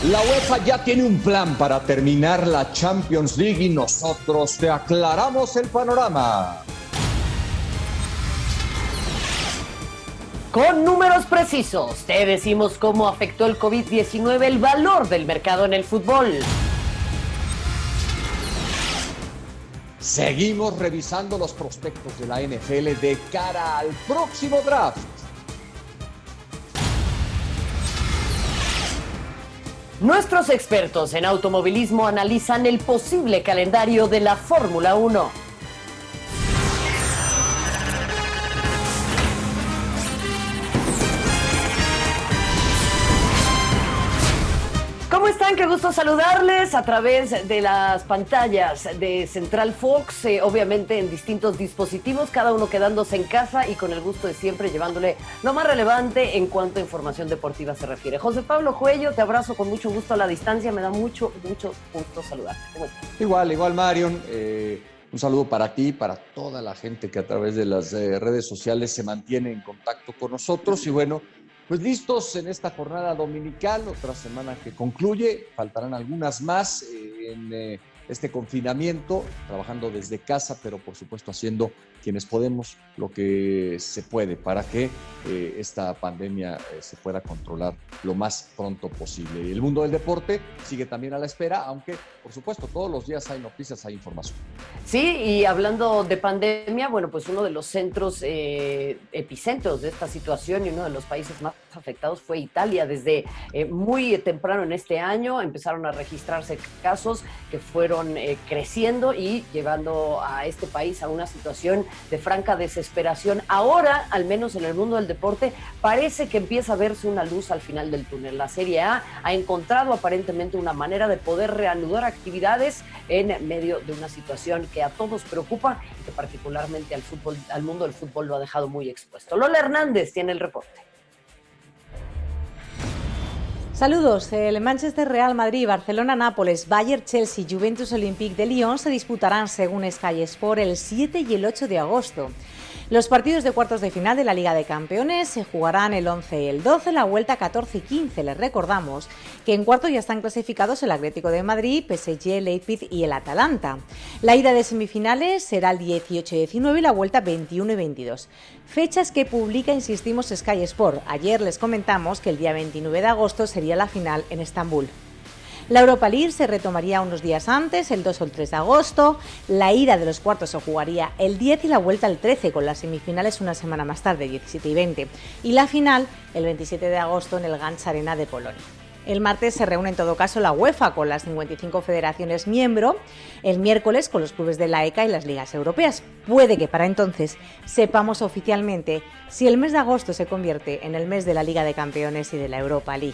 La UEFA ya tiene un plan para terminar la Champions League y nosotros te aclaramos el panorama. Con números precisos, te decimos cómo afectó el COVID-19 el valor del mercado en el fútbol. Seguimos revisando los prospectos de la NFL de cara al próximo draft. Nuestros expertos en automovilismo analizan el posible calendario de la Fórmula 1. ¿Cómo están? Qué gusto saludarles a través de las pantallas de Central Fox, obviamente en distintos dispositivos, cada uno quedándose en casa y con el gusto de siempre llevándole lo más relevante en cuanto a información deportiva se refiere. José Pablo Cuello, te abrazo con mucho gusto a la distancia, me da mucho gusto saludarte. ¿Cómo estás? Igual, Marion. Un saludo para ti, para toda la gente que a través de las redes sociales se mantiene en contacto con nosotros. Y bueno, pues listos en esta jornada dominical, otra semana que concluye, faltarán algunas más en este confinamiento, trabajando desde casa, pero por supuesto haciendo quienes podemos lo que se puede para que esta pandemia se pueda controlar lo más pronto posible. Y el mundo del deporte sigue también a la espera, aunque por supuesto todos los días hay noticias, hay información. Sí, y hablando de pandemia, bueno, pues uno de los centros epicentros de esta situación y uno de los países más afectados fue Italia. Desde muy temprano en este año empezaron a registrarse casos que fueron creciendo y llevando a este país a una situación de franca desesperación. Ahora, al menos en el mundo del deporte, parece que empieza a verse una luz al final del túnel. La Serie A ha encontrado aparentemente una manera de poder reanudar actividades en medio de una situación que a todos preocupa y que particularmente al mundo del fútbol lo ha dejado muy expuesto. Lola Hernández tiene el reporte. Saludos. El Manchester Real Madrid, Barcelona Nápoles, Bayern Chelsea, Juventus Olympique de Lyon se disputarán, según Sky Sport, el 7 y el 8 de agosto. Los partidos de cuartos de final de la Liga de Campeones se jugarán el 11 y el 12, la vuelta 14 y 15. Les recordamos que en cuarto ya están clasificados el Atlético de Madrid, PSG, Leipzig y el Atalanta. La ida de semifinales será el 18 y 19 y la vuelta 21 y 22. Fechas que publica, insistimos, Sky Sport. Ayer les comentamos que el día 29 de agosto sería la final en Estambul. La Europa League se retomaría unos días antes, el 2 o el 3 de agosto. La ida de los cuartos se jugaría el 10 y la vuelta el 13, con las semifinales una semana más tarde, 17 y 20. Y la final el 27 de agosto en el Gans Arena de Polonia. El martes se reúne en todo caso la UEFA con las 55 federaciones miembro, el miércoles con los clubes de la ECA y las ligas europeas. Puede que para entonces sepamos oficialmente si el mes de agosto se convierte en el mes de la Liga de Campeones y de la Europa League.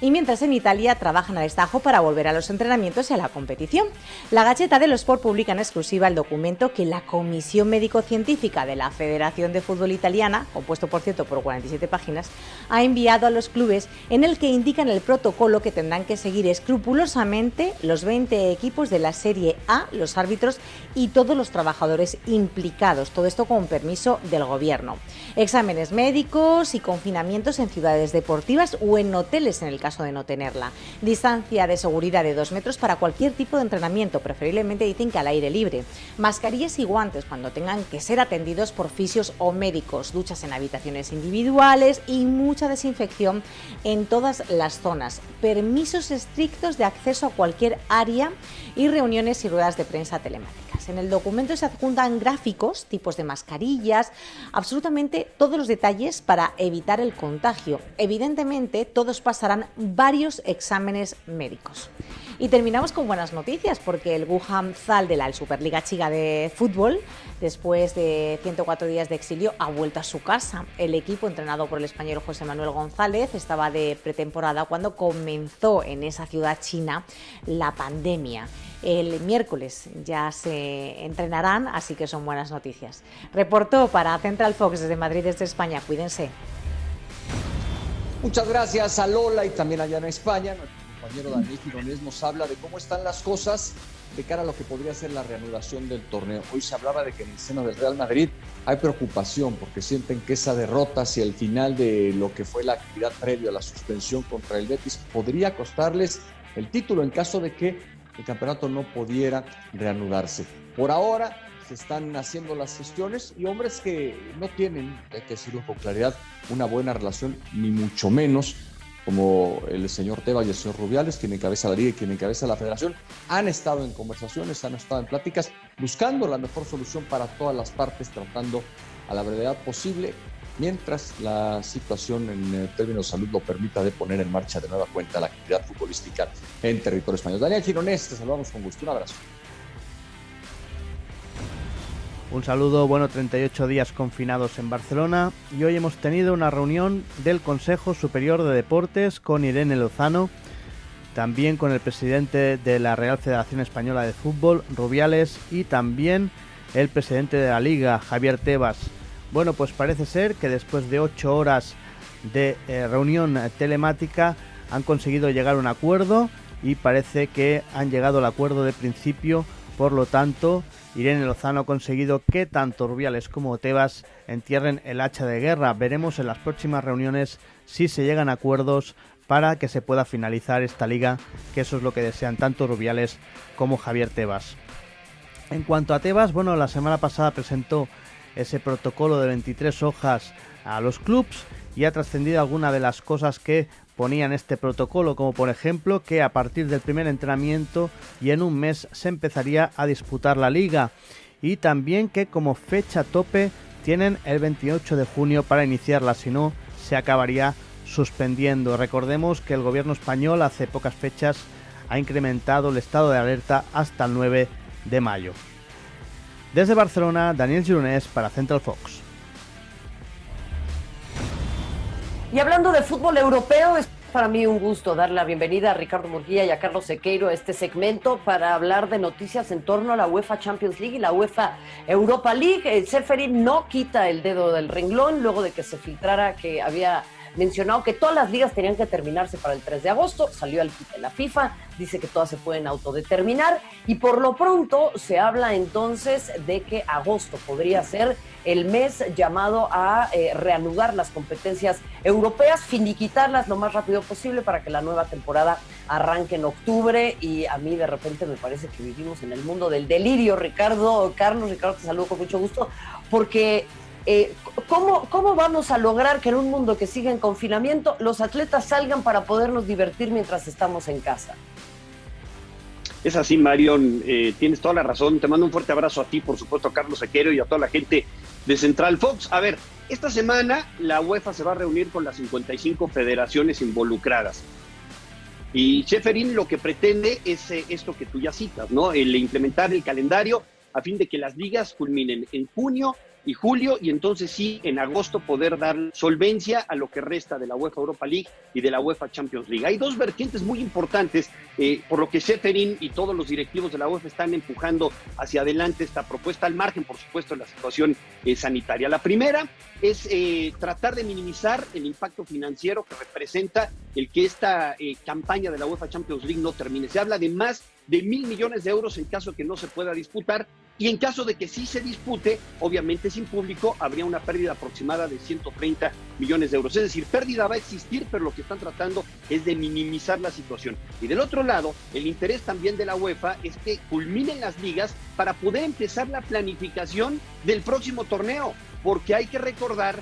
Y mientras en Italia trabajan a destajo para volver a los entrenamientos y a la competición. La Gazzetta dello Sport publica en exclusiva el documento que la Comisión Médico-Científica de la Federación de Fútbol Italiana, compuesto por cierto por 47 páginas, ha enviado a los clubes, en el que indican el protocolo que tendrán que seguir escrupulosamente los 20 equipos de la Serie A, los árbitros y todos los trabajadores implicados. Todo esto con permiso del gobierno. Exámenes médicos y confinamientos en ciudades deportivas o en hoteles en el caso de no tenerla. Distancia de seguridad de 2 metros para cualquier tipo de entrenamiento, preferiblemente dicen que al aire libre. Mascarillas y guantes cuando tengan que ser atendidos por fisios o médicos. Duchas en habitaciones individuales y mucha desinfección en todas las zonas. Permisos estrictos de acceso a cualquier área y reuniones y ruedas de prensa telemáticas. En el documento se adjuntan gráficos, tipos de mascarillas, absolutamente todos los detalles para evitar el contagio. Evidentemente, todos pasarán varios exámenes médicos. Y terminamos con buenas noticias, porque el Guham Zal de la Superliga Chica de Fútbol, después de 104 días de exilio, ha vuelto a su casa. El equipo, entrenado por el español José Manuel González, estaba de pretemporada cuando comenzó en esa ciudad china la pandemia. El miércoles ya se entrenarán, así que son buenas noticias. Reportó para Central Fox desde Madrid, desde España. Cuídense. Muchas gracias a Lola y también allá en España. Nuestro compañero Daniel Gironés nos habla de cómo están las cosas de cara a lo que podría ser la reanudación del torneo. Hoy se hablaba de que en el seno del Real Madrid hay preocupación porque sienten que esa derrota hacia el final de lo que fue la actividad previa a la suspensión contra el Betis podría costarles el título en caso de que el campeonato no pudiera reanudarse. Por ahora se están haciendo las gestiones y hombres que no tienen, hay que decirlo con claridad, una buena relación, ni mucho menos, como el señor Tebas y el señor Rubiales, quien encabeza la liga y quien encabeza la federación, han estado en conversaciones, han estado en pláticas, buscando la mejor solución para todas las partes, tratando a la brevedad posible, mientras la situación en términos de salud lo permita, de poner en marcha de nueva cuenta la actividad futbolística en territorio español. Daniel Gironés, te saludamos con gusto, un abrazo. Un saludo, 38 días confinados en Barcelona y hoy hemos tenido una reunión del Consejo Superior de Deportes con Irene Lozano, también con el presidente de la Real Federación Española de Fútbol, Rubiales, y también el presidente de la Liga, Javier Tebas. Bueno, pues parece ser que después de 8 horas de reunión telemática han conseguido llegar a un acuerdo y parece que han llegado al acuerdo de principio. Por lo tanto, Irene Lozano ha conseguido que tanto Rubiales como Tebas entierren el hacha de guerra. Veremos en las próximas reuniones si se llegan a acuerdos para que se pueda finalizar esta liga, que eso es lo que desean tanto Rubiales como Javier Tebas. En cuanto a Tebas, bueno, la semana pasada presentó ese protocolo de 23 hojas a los clubs y ha trascendido alguna de las cosas que ponían este protocolo, como por ejemplo que a partir del primer entrenamiento y en un mes se empezaría a disputar la liga, y también que como fecha tope tienen el 28 de junio para iniciarla, si no se acabaría suspendiendo. Recordemos que el gobierno español hace pocas fechas ha incrementado el estado de alerta hasta el 9 de mayo. Desde Barcelona, Daniel Gironés para Central Fox. Y hablando de fútbol europeo, es para mí un gusto dar la bienvenida a Ricardo Murguía y a Carlos Sequeiro a este segmento para hablar de noticias en torno a la UEFA Champions League y la UEFA Europa League. El Ceferin no quita el dedo del renglón luego de que se filtrara que había mencionado que todas las ligas tenían que terminarse para el 3 de agosto, salió al quite la FIFA, dice que todas se pueden autodeterminar y por lo pronto se habla entonces de que agosto podría ser el mes llamado a reanudar las competencias europeas, finiquitarlas lo más rápido posible para que la nueva temporada arranque en octubre. Y a mí de repente me parece que vivimos en el mundo del delirio, Ricardo. Carlos, te saludo con mucho gusto, porque ¿cómo vamos a lograr que en un mundo que sigue en confinamiento los atletas salgan para podernos divertir mientras estamos en casa? Es así, Marion, tienes toda la razón. Te mando un fuerte abrazo a ti, por supuesto, a Carlos Sequeiro y a toda la gente de Central Fox. A ver, esta semana la UEFA se va a reunir con las 55 federaciones involucradas. Y Ceferin lo que pretende es esto que tú ya citas, ¿no? El implementar el calendario a fin de que las ligas culminen en junio y julio, y entonces sí, en agosto poder dar solvencia a lo que resta de la UEFA Europa League y de la UEFA Champions League. Hay dos vertientes muy importantes, por lo que Ceferin y todos los directivos de la UEFA están empujando hacia adelante esta propuesta, al margen, por supuesto, de la situación sanitaria. La primera es tratar de minimizar el impacto financiero que representa el que esta campaña de la UEFA Champions League no termine. Se habla de más de 1.000 millones de euros en caso de que no se pueda disputar, y en caso de que sí se dispute, obviamente sin público, habría una pérdida aproximada de 130 millones de euros. Es decir, pérdida va a existir, pero lo que están tratando es de minimizar la situación. Y del otro lado, el interés también de la UEFA es que culminen las ligas para poder empezar la planificación del próximo torneo, porque hay que recordar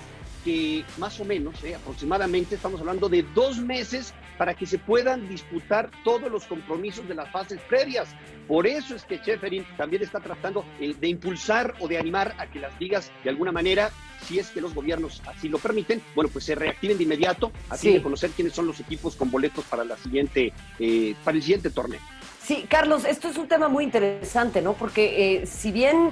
que más o menos, aproximadamente, estamos hablando de 2 meses para que se puedan disputar todos los compromisos de las fases previas. Por eso es que Ceferin también está tratando de impulsar o de animar a que las ligas, de alguna manera, si es que los gobiernos así lo permiten, bueno, pues se reactiven de inmediato, a fin de conocer quiénes son los equipos con boletos para el siguiente torneo. Sí, Carlos, esto es un tema muy interesante, ¿no? Porque si bien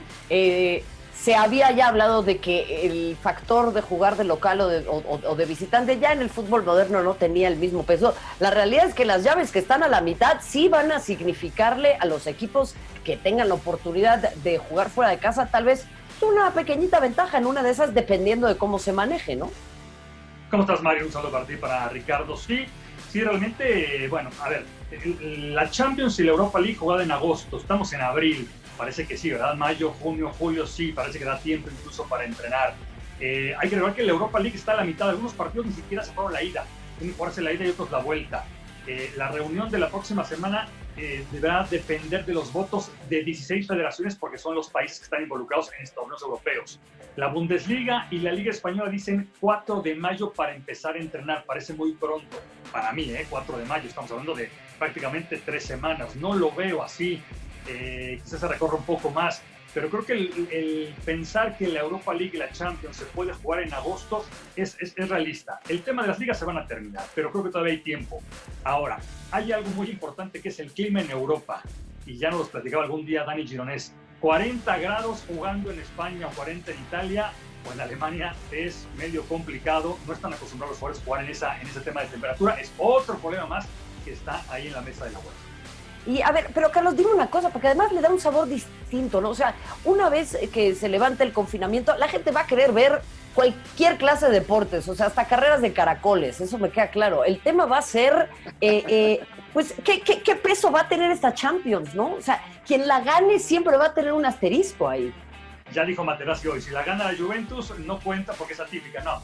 se había ya hablado de que el factor de jugar de local o de visitante ya en el fútbol moderno no tenía el mismo peso, la realidad es que las llaves que están a la mitad sí van a significarle a los equipos que tengan la oportunidad de jugar fuera de casa tal vez una pequeñita ventaja en una de esas, dependiendo de cómo se maneje, ¿no? ¿Cómo estás, Mario? Un saludo para ti, para Ricardo. Sí, Sí, realmente, bueno, a ver, la Champions y la Europa League jugada en agosto, estamos en abril, parece que sí, ¿verdad? Mayo, junio, julio, sí, parece que da tiempo incluso para entrenar. Hay que recordar que la Europa League está a la mitad, algunos partidos ni siquiera se fueron la ida, tienen que jugarse la ida y otros la vuelta. La reunión de la próxima semana deberá depender de los votos de 16 federaciones porque son los países que están involucrados en estos torneos europeos. La Bundesliga y la Liga Española dicen 4 de mayo para empezar a entrenar. Parece muy pronto para mí, 4 de mayo. Estamos hablando de prácticamente 3 semanas. No lo veo así. Quizás se recorra un poco más. Pero creo que el pensar que la Europa League y la Champions se puede jugar en agosto es realista. El tema de las ligas se van a terminar, pero creo que todavía hay tiempo. Ahora, hay algo muy importante que es el clima en Europa. Y ya nos los platicaba algún día Dani Gironés. 40 grados jugando en España o 40 en Italia o en Alemania es medio complicado. No están acostumbrados los jugadores a jugar en ese tema de temperatura. Es otro problema más que está ahí en la mesa de la UEFA. Y a ver, pero Carlos, dime una cosa, porque además le da un sabor distinto, ¿no? O sea, una vez que se levante el confinamiento, la gente va a querer ver cualquier clase de deportes, o sea, hasta carreras de caracoles, eso me queda claro. El tema va a ser, pues, ¿qué peso va a tener esta Champions, no? O sea, quien la gane siempre va a tener un asterisco ahí. Ya dijo Materazzi hoy, si la gana la Juventus no cuenta porque es atípica, no.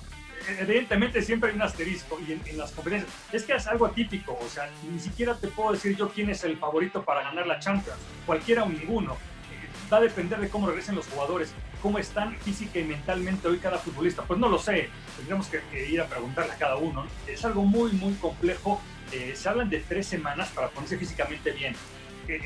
Evidentemente siempre hay un asterisco y en las competencias es que es algo atípico, o sea, ni siquiera te puedo decir yo quién es el favorito para ganar la Champions, cualquiera o ninguno. Va a depender de cómo regresen los jugadores, cómo están física y mentalmente hoy cada futbolista. Pues no lo sé, tendremos que ir a preguntarle a cada uno. Es algo muy, muy complejo. Se hablan de 3 semanas para ponerse físicamente bien.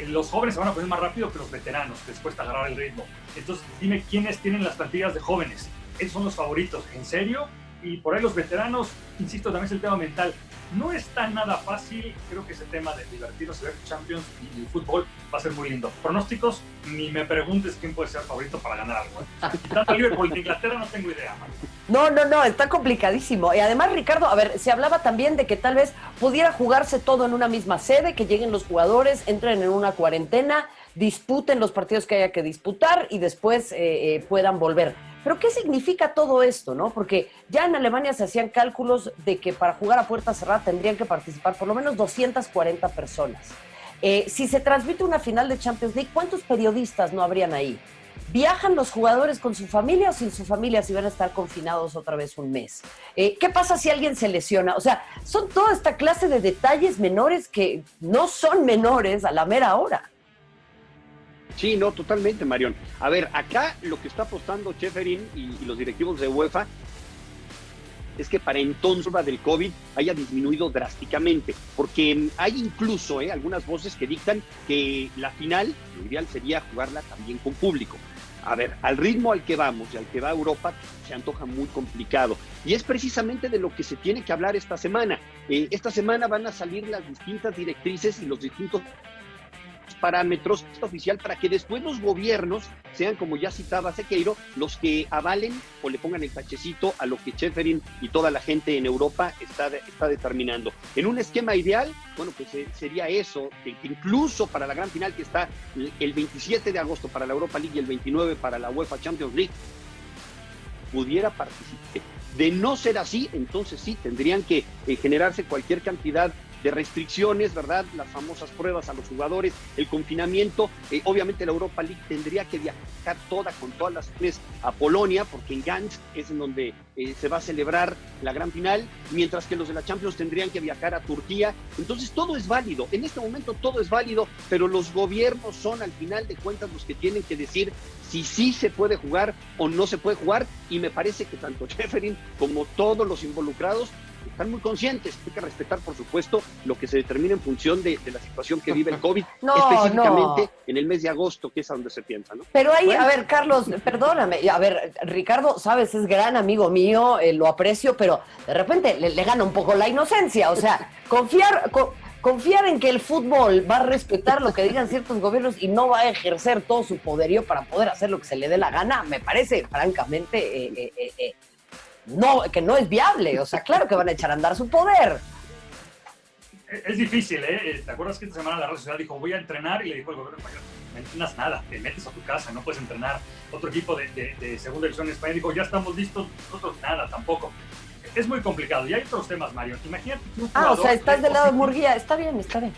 Los jóvenes se van a poner más rápido que los veteranos, que les cuesta agarrar el ritmo. Entonces, dime quiénes tienen las plantillas de jóvenes. Esos son los favoritos, ¿en serio? Y por ahí los veteranos, insisto, también es el tema mental. No está nada fácil, creo que ese tema de divertirnos, ver Champions y el fútbol va a ser muy lindo. Pronósticos, ni me preguntes quién puede ser favorito para ganar algo. Y tanto Liverpool de Inglaterra no tengo idea, man. No, está complicadísimo. Y además, Ricardo, a ver, se hablaba también de que tal vez pudiera jugarse todo en una misma sede, que lleguen los jugadores, entren en una cuarentena, disputen los partidos que haya que disputar y después puedan volver. Pero ¿qué significa todo esto, no? Porque ya en Alemania se hacían cálculos de que para jugar a puerta cerrada tendrían que participar por lo menos 240 personas. Si se transmite una final de Champions League, ¿cuántos periodistas no habrían ahí? ¿Viajan los jugadores con su familia o sin su familia si van a estar confinados otra vez un mes? ¿Qué pasa si alguien se lesiona? O sea, son toda esta clase de detalles menores que no son menores a la mera hora. Sí, no, totalmente, Marión. A ver, acá lo que está apostando Ceferin y los directivos de UEFA es que para entonces del COVID haya disminuido drásticamente, porque hay incluso algunas voces que dictan que la final, lo ideal sería jugarla también con público. A ver, al ritmo al que vamos y al que va Europa, se antoja muy complicado. Y es precisamente de lo que se tiene que hablar esta semana. Esta semana van a salir las distintas directrices y los distintos parámetros oficial para que después los gobiernos sean, como ya citaba Sequeiro, los que avalen o le pongan el tachecito a lo que Ceferin y toda la gente en Europa está determinando. En un esquema ideal, bueno, pues sería eso, que incluso para la gran final que está el 27 de agosto para la Europa League y el 29 para la UEFA Champions League, pudiera participar. De no ser así, entonces sí, tendrían que generarse cualquier cantidad de restricciones, ¿verdad? Las famosas pruebas a los jugadores, el confinamiento. Obviamente la Europa League tendría que viajar con todas las naciones a Polonia, porque en Gdańsk es en donde se va a celebrar la gran final, mientras que los de la Champions tendrían que viajar a Turquía. Entonces todo es válido, en este momento todo es válido, pero los gobiernos son al final de cuentas los que tienen que decir si sí se puede jugar o no se puede jugar, y me parece que tanto Ceferin como todos los involucrados están muy conscientes. Hay que respetar, por supuesto, lo que se determina en función de la situación que vive el COVID, específicamente en el mes de agosto, que es a donde se piensa, ¿no? Pero ahí, bueno. A ver, Carlos, perdóname, a ver, Ricardo, sabes, es gran amigo mío, lo aprecio, pero de repente le gana un poco la inocencia, o sea, confiar en que el fútbol va a respetar lo que digan ciertos gobiernos y no va a ejercer todo su poderío para poder hacer lo que se le dé la gana, me parece, francamente, no, que no es viable. O sea, claro que van a echar a andar su poder. Es difícil, ¿eh? ¿Te acuerdas que esta semana la Real Sociedad dijo, voy a entrenar? Y le dijo el gobierno español, no entrenas nada, te metes a tu casa, no puedes entrenar. Otro equipo de segunda división en España dijo, ya estamos listos, nosotros nada, tampoco. es muy complicado. Y hay otros temas, Mario. Imagínate que un o jugador... sea, estás del lado de Murguía. Está bien. No. Está bien.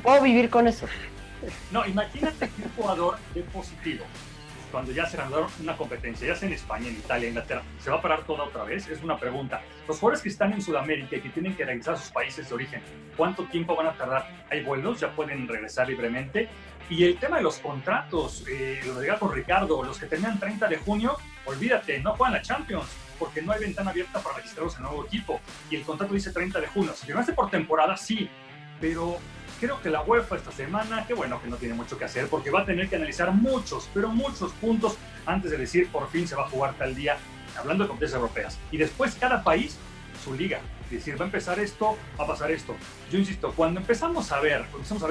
Puedo vivir con eso. No, imagínate que un jugador de positivo, cuando ya se ganaron una competencia, ya sea en España, en Italia, Inglaterra, ¿se va a parar toda otra vez? Es una pregunta. Los jugadores que están en Sudamérica y que tienen que regresar a sus países de origen, ¿cuánto tiempo van a tardar? ¿Hay vuelos? ¿Ya pueden regresar libremente? Y el tema de los contratos, lo diga con Ricardo, los que terminan 30 de junio, olvídate, no juegan la Champions, porque no hay ventana abierta para registrarlos en el nuevo equipo. Y el contrato dice 30 de junio. Si firmaste por temporada, sí, pero creo que la UEFA esta semana, qué bueno que no tiene mucho que hacer, porque va a tener que analizar muchos, pero muchos puntos antes de decir por fin se va a jugar tal día, hablando de competencias europeas. Y después cada país, su liga. Es decir, va a empezar esto, va a pasar esto. Yo insisto, cuando empezamos a ver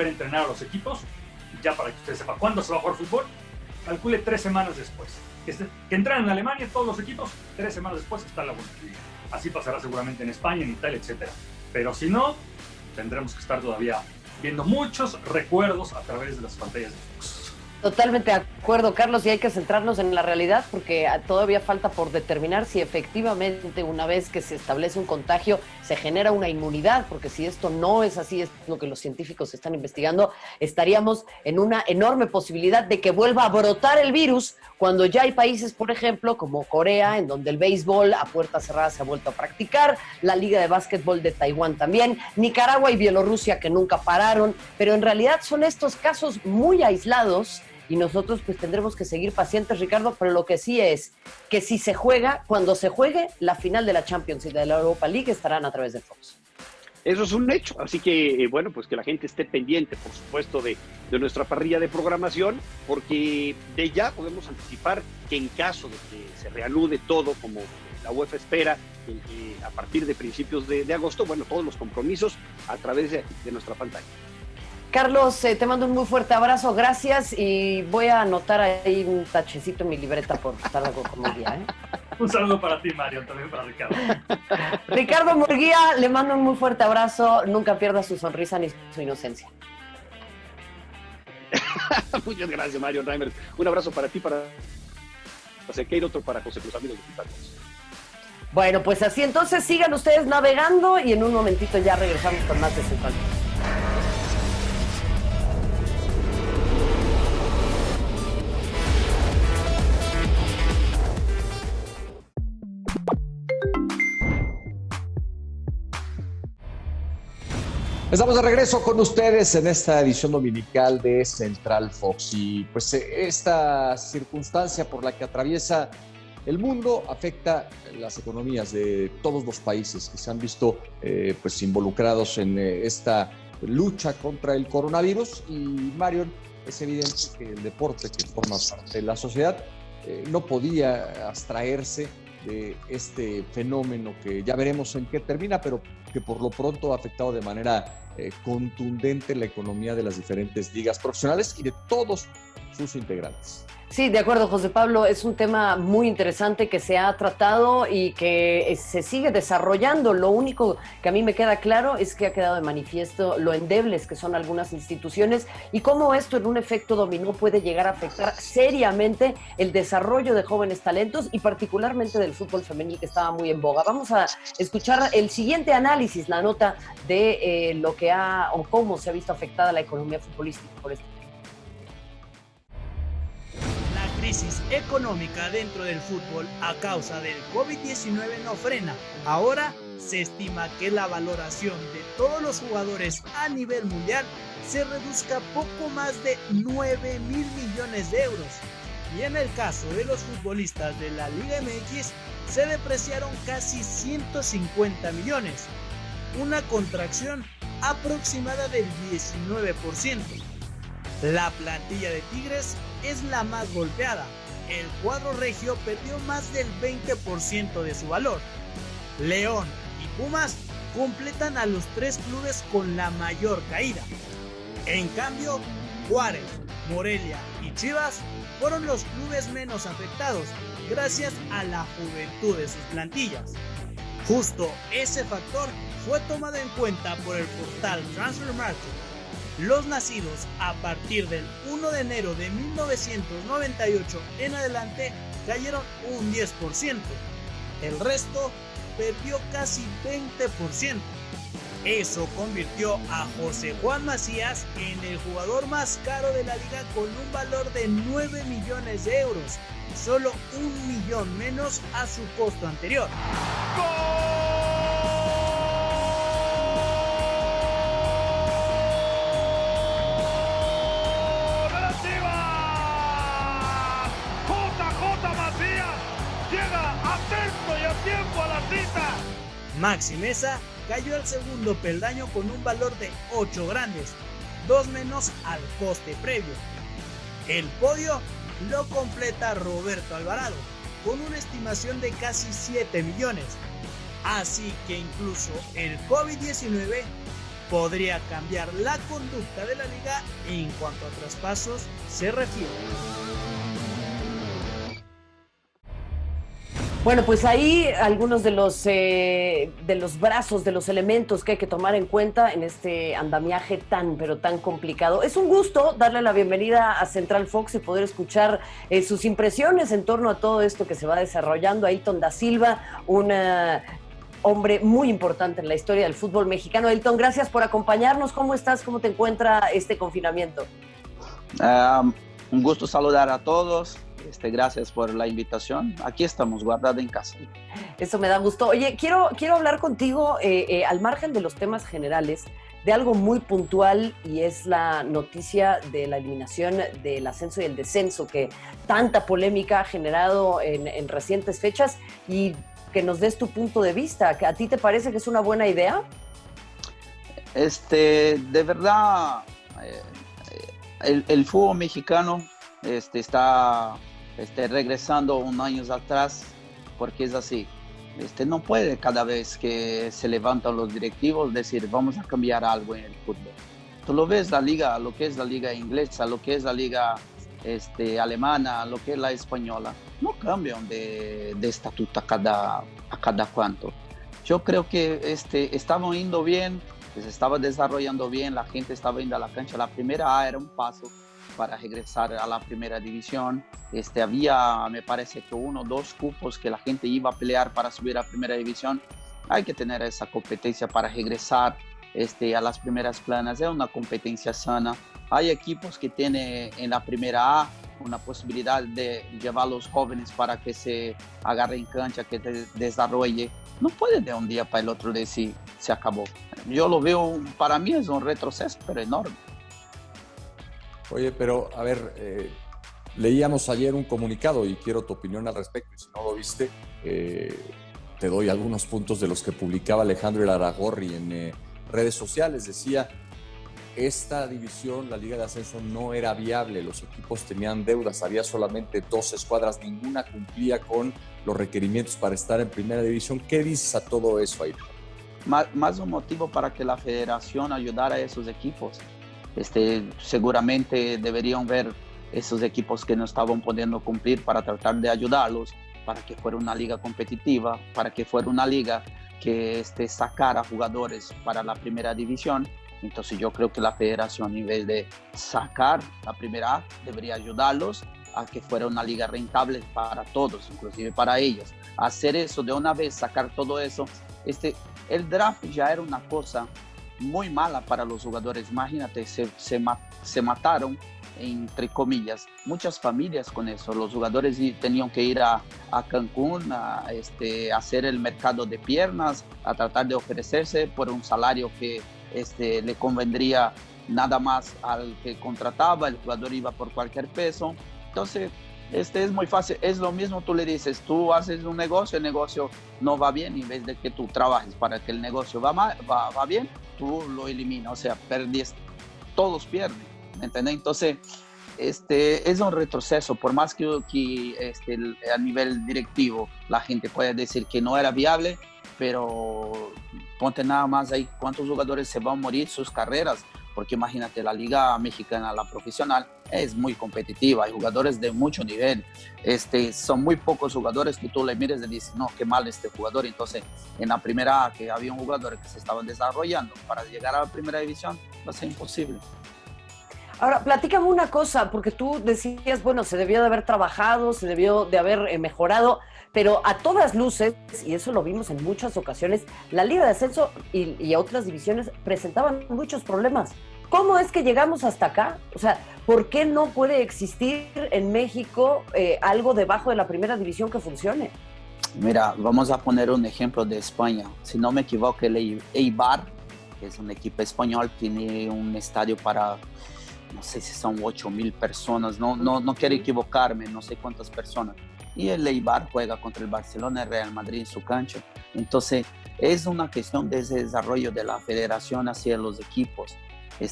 entrenar a los equipos, ya para que usted sepa cuándo se va a jugar fútbol, calcule 3 semanas después. Que entran en Alemania todos los equipos, 3 semanas después está la Bundesliga. Así pasará seguramente en España, en Italia, etc. Pero si no, tendremos que estar todavía viendo muchos recuerdos a través de las pantallas de Fox. Totalmente de acuerdo, Carlos, y hay que centrarnos en la realidad porque todavía falta por determinar si efectivamente una vez que se establece un contagio se genera una inmunidad, porque si esto no es así, es lo que los científicos están investigando, estaríamos en una enorme posibilidad de que vuelva a brotar el virus cuando ya hay países, por ejemplo, como Corea, en donde el béisbol a puertas cerradas se ha vuelto a practicar, la Liga de Básquetbol de Taiwán también, Nicaragua y Bielorrusia que nunca pararon, pero en realidad son estos casos muy aislados y nosotros pues tendremos que seguir pacientes, Ricardo, pero lo que sí es que si se juega, cuando se juegue, la final de la Champions y de la Europa League estarán a través de Fox. Eso es un hecho, así que bueno, pues que la gente esté pendiente, por supuesto, de nuestra parrilla de programación, porque de ya podemos anticipar que en caso de que se reanude todo como la UEFA espera, a partir de principios de agosto, bueno, todos los compromisos a través de nuestra pantalla. Carlos, te mando un muy fuerte abrazo, gracias, y voy a anotar ahí un tachecito en mi libreta por estar algo como el día, Un saludo para ti, Mario, también para Ricardo. Ricardo Murguía, le mando un muy fuerte abrazo, nunca pierda su sonrisa ni su inocencia. Muchas gracias, Mario Reimer. Un abrazo para ti, para Sequeiro, otro para José Cruz, amigos de Pitacos. Bueno, pues así entonces sigan ustedes navegando y en un momentito ya regresamos con más de Central. Estamos de regreso con ustedes en esta edición dominical de Central Fox y pues esta circunstancia por la que atraviesa el mundo afecta las economías de todos los países que se han visto pues involucrados en esta lucha contra el coronavirus. Y Marion, es evidente que el deporte, que forma parte de la sociedad, no podía abstraerse de este fenómeno que ya veremos en qué termina, pero que por lo pronto ha afectado de manera contundente la economía de las diferentes ligas profesionales y de todos sus integrantes. Sí, de acuerdo, José Pablo, es un tema muy interesante que se ha tratado y que se sigue desarrollando. Lo único que a mí me queda claro es que ha quedado de manifiesto lo endebles que son algunas instituciones y cómo esto en un efecto dominó puede llegar a afectar seriamente el desarrollo de jóvenes talentos y particularmente del fútbol femenil que estaba muy en boga. Vamos a escuchar el siguiente análisis, la nota de lo que ha o cómo se ha visto afectada la economía futbolística por este. La crisis económica dentro del fútbol a causa del COVID-19 no frena. Ahora se estima que la valoración de todos los jugadores a nivel mundial se reduzca poco más de 9.000 millones de euros. Y en el caso de los futbolistas de la Liga MX se depreciaron casi 150 millones, una contracción aproximada del 19%. La plantilla de Tigres es la más golpeada. El cuadro regio perdió más del 20% de su valor. León y Pumas completan a los 3 clubes con la mayor caída. En cambio, Juárez, Morelia y Chivas fueron los clubes menos afectados gracias a la juventud de sus plantillas. Justo ese factor fue tomado en cuenta por el portal Transfermarkt. Los nacidos a partir del 1 de enero de 1998 en adelante cayeron un 10%. El resto perdió casi 20%. Eso convirtió a José Juan Macías en el jugador más caro de la liga con un valor de 9 millones de euros, solo 1 millón menos a su costo anterior. Maxi Meza cayó al segundo peldaño con un valor de 8 grandes, 2 menos al coste previo. El podio lo completa Roberto Alvarado, con una estimación de casi 7 millones. Así que incluso el COVID-19 podría cambiar la conducta de la liga en cuanto a traspasos se refiere. Bueno, pues ahí algunos de los brazos, de los elementos que hay que tomar en cuenta en este andamiaje pero tan complicado. Es un gusto darle la bienvenida a Central Fox y poder escuchar sus impresiones en torno a todo esto que se va desarrollando. Ailton da Silva, un hombre muy importante en la historia del fútbol mexicano. Ailton, gracias por acompañarnos. ¿Cómo estás? ¿Cómo te encuentra este confinamiento? Un gusto saludar a todos. Gracias por la invitación. Aquí estamos, guardados en casa. Eso me da gusto. Oye, quiero hablar contigo, al margen de los temas generales, de algo muy puntual, y es la noticia de la eliminación del ascenso y el descenso, que tanta polémica ha generado en recientes fechas, y que nos des tu punto de vista. ¿A ti te parece que es una buena idea? De verdad, el fútbol mexicano está regresando unos años atrás, porque es así. No puede cada vez que se levantan los directivos decir vamos a cambiar algo en el fútbol. Tú lo ves la liga, lo que es la liga inglesa, lo que es la liga alemana, lo que es la española, no cambian de estatuto a cada cuanto. Yo creo que estaban yendo bien, se estaba desarrollando bien, la gente estaba yendo a la cancha. La primera A era un paso para regresar a la primera división. Había, me parece que 1 o 2 cupos que la gente iba a pelear para subir a primera división. Hay que tener esa competencia para regresar a las primeras planas. Es una competencia sana. Hay equipos que tienen en la primera A una posibilidad de llevar a los jóvenes para que se agarren cancha, que desarrolle. No puede de un día para el otro decir se acabó. Yo lo veo, para mí es un retroceso, pero enorme. Oye, pero a ver, leíamos ayer un comunicado y quiero tu opinión al respecto, y si no lo viste, te doy algunos puntos de los que publicaba Alejandro Aragorri en redes sociales. Decía, esta división, la Liga de Ascenso, no era viable, los equipos tenían deudas, había solamente 2 escuadras, ninguna cumplía con los requerimientos para estar en primera división. ¿Qué dices a todo eso, ahí? Más un motivo para que la federación ayudara a esos equipos. Seguramente deberían ver esos equipos que no estaban pudiendo cumplir para tratar de ayudarlos, para que fuera una liga competitiva, para que fuera una liga que sacara jugadores para la primera división. Entonces yo creo que la federación, en vez de sacar la primera A, debería ayudarlos a que fuera una liga rentable para todos, inclusive para ellos. Hacer eso de una vez, sacar todo eso. El draft ya era una cosa muy mala para los jugadores. Imagínate, se mataron, entre comillas, muchas familias con eso. Los jugadores tenían que ir a Cancún a hacer el mercado de piernas, a tratar de ofrecerse por un salario que le convendría nada más al que contrataba. El jugador iba por cualquier peso. Entonces es muy fácil, es lo mismo. Tú le dices, tú haces un negocio, el negocio no va bien, en vez de que tú trabajes para que el negocio va bien, tú lo eliminas, o sea, perdiste, todos pierden, ¿me entiendes? Entonces es un retroceso. Por más que a nivel directivo la gente puede decir que no era viable, pero ponte nada más ahí cuántos jugadores se van a morir sus carreras, porque imagínate, la liga mexicana, la profesional, es muy competitiva, hay jugadores de mucho nivel, son muy pocos jugadores que tú le mires y dices, no, qué mal este jugador. Entonces, en la primera A, que había un jugador que se estaba desarrollando para llegar a la primera división, va a ser imposible. Ahora, platícame una cosa, porque tú decías, bueno, se debió de haber trabajado, se debió de haber mejorado, pero a todas luces, y eso lo vimos en muchas ocasiones, la Liga de Ascenso y otras divisiones presentaban muchos problemas. ¿Cómo es que llegamos hasta acá? O sea, ¿por qué no puede existir en México algo debajo de la primera división que funcione? Mira, vamos a poner un ejemplo de España. Si no me equivoco, el Eibar, que es un equipo español, tiene un estadio para, no sé si son 8,000 personas, no quiero equivocarme, no sé cuántas personas. Y el Eibar juega contra el Barcelona, el Real Madrid en su cancha. Entonces, es una cuestión de ese desarrollo de la federación hacia los equipos.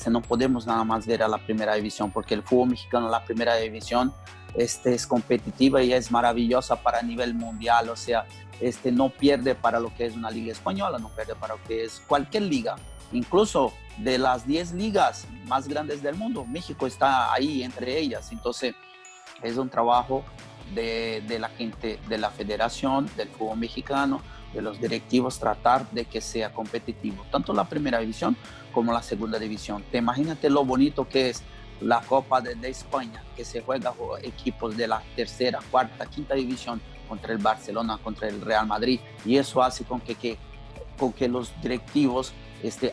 No podemos nada más ver a la primera división, porque el fútbol mexicano, la primera división, es competitiva y es maravillosa para nivel mundial. O sea, no pierde para lo que es una liga española, no pierde para lo que es cualquier liga. Incluso de las 10 ligas más grandes del mundo, México está ahí entre ellas. Entonces, es un trabajo de la gente, de la federación, del fútbol mexicano, de los directivos, tratar de que sea competitivo, tanto la primera división como la segunda división. Te imagínate lo bonito que es la Copa de España, que se juega equipos de la tercera, cuarta, quinta división contra el Barcelona, contra el Real Madrid, y eso hace con que los directivos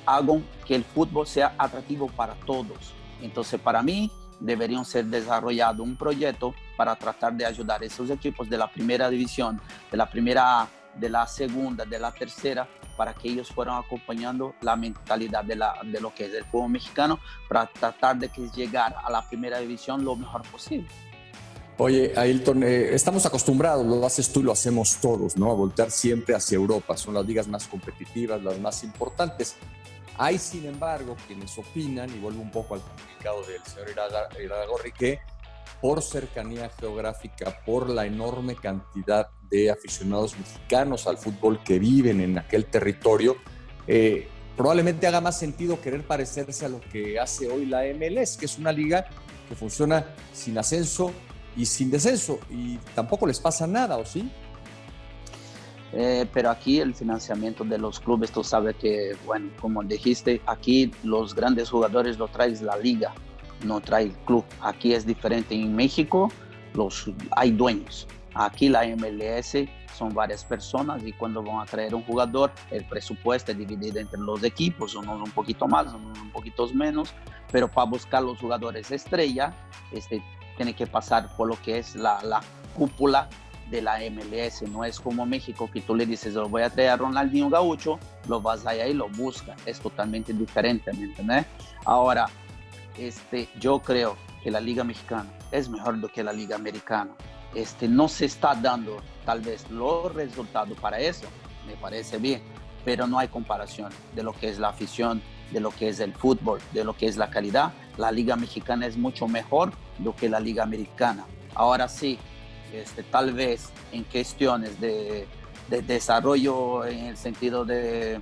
hagan que el fútbol sea atractivo para todos. Entonces, para mí, deberían ser desarrollado un proyecto para tratar de ayudar a esos equipos de la primera división, de la segunda, de la tercera, para que ellos fueran acompañando la mentalidad de lo que es el fútbol mexicano, para tratar de que llegar a la primera división lo mejor posible. Oye, Ailton, estamos acostumbrados, lo haces tú y lo hacemos todos, ¿no? A voltear siempre hacia Europa. Son las ligas más competitivas, las más importantes. Hay, sin embargo, quienes opinan, y vuelvo un poco al comunicado del señor Irarrágorri, que por cercanía geográfica, por la enorme cantidad de aficionados mexicanos al fútbol que viven en aquel territorio, probablemente haga más sentido querer parecerse a lo que hace hoy la MLS, que es una liga que funciona sin ascenso y sin descenso, y tampoco les pasa nada, ¿o sí? Pero aquí el financiamiento de los clubes, tú sabes que, bueno, como dijiste, aquí los grandes jugadores lo trae la liga, no trae el club. Aquí es diferente. En México hay dueños. Aquí la MLS son varias personas, y cuando van a traer un jugador, el presupuesto es dividido entre los equipos, unos un poquito más, unos un poquito menos, pero para buscar los jugadores estrella, tiene que pasar por lo que es la cúpula de la MLS. No es como México, que tú le dices, lo voy a traer a Ronaldinho Gaucho, lo vas allá y lo buscas. Es totalmente diferente, ¿me entiendes? Ahora, yo creo que la Liga Mexicana es mejor do que la Liga Americana. No se está dando tal vez los resultados para eso, me parece bien, pero no hay comparación de lo que es la afición, de lo que es el fútbol, de lo que es la calidad. La Liga Mexicana es mucho mejor do que la Liga Americana. Ahora sí, tal vez en cuestiones de desarrollo, en el sentido de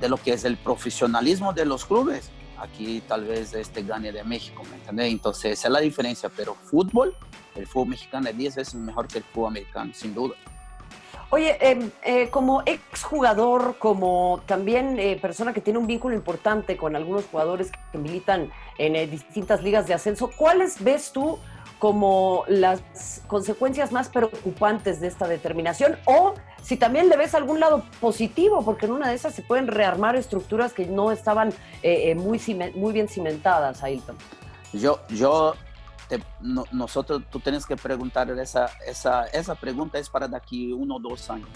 lo que es el profesionalismo de los clubes, aquí tal vez gane de México, ¿me entiendes? Entonces esa es la diferencia, pero el fútbol mexicano es 10 veces mejor que el fútbol americano, sin duda. Oye, como exjugador, como también persona que tiene un vínculo importante con algunos jugadores que militan en distintas ligas de ascenso, ¿cuáles ves tú como las consecuencias más preocupantes de esta determinación? O si también le ves algún lado positivo, porque en una de esas se pueden rearmar estructuras que no estaban muy bien cimentadas, Ailton. Tú tienes que preguntar, esa pregunta es para daqui 1 o 2 años,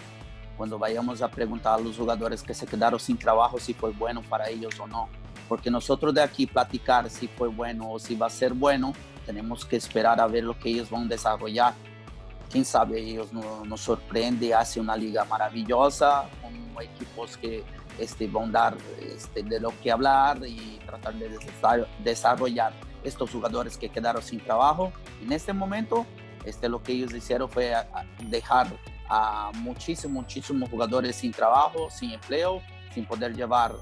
cuando vayamos a preguntar a los jugadores que se quedaron sin trabajo si fue bueno para ellos o no, porque nosotros de aquí platicar si fue bueno o si va a ser bueno, tenemos que esperar a ver lo que ellos van a desarrollar. Quién sabe, ellos nos sorprende, hace una liga maravillosa con equipos que van a dar de lo que hablar y tratar de desarrollar estos jugadores que quedaron sin trabajo. En este momento, lo que ellos hicieron fue dejar a muchísimos jugadores sin trabajo, sin empleo, sin poder llevar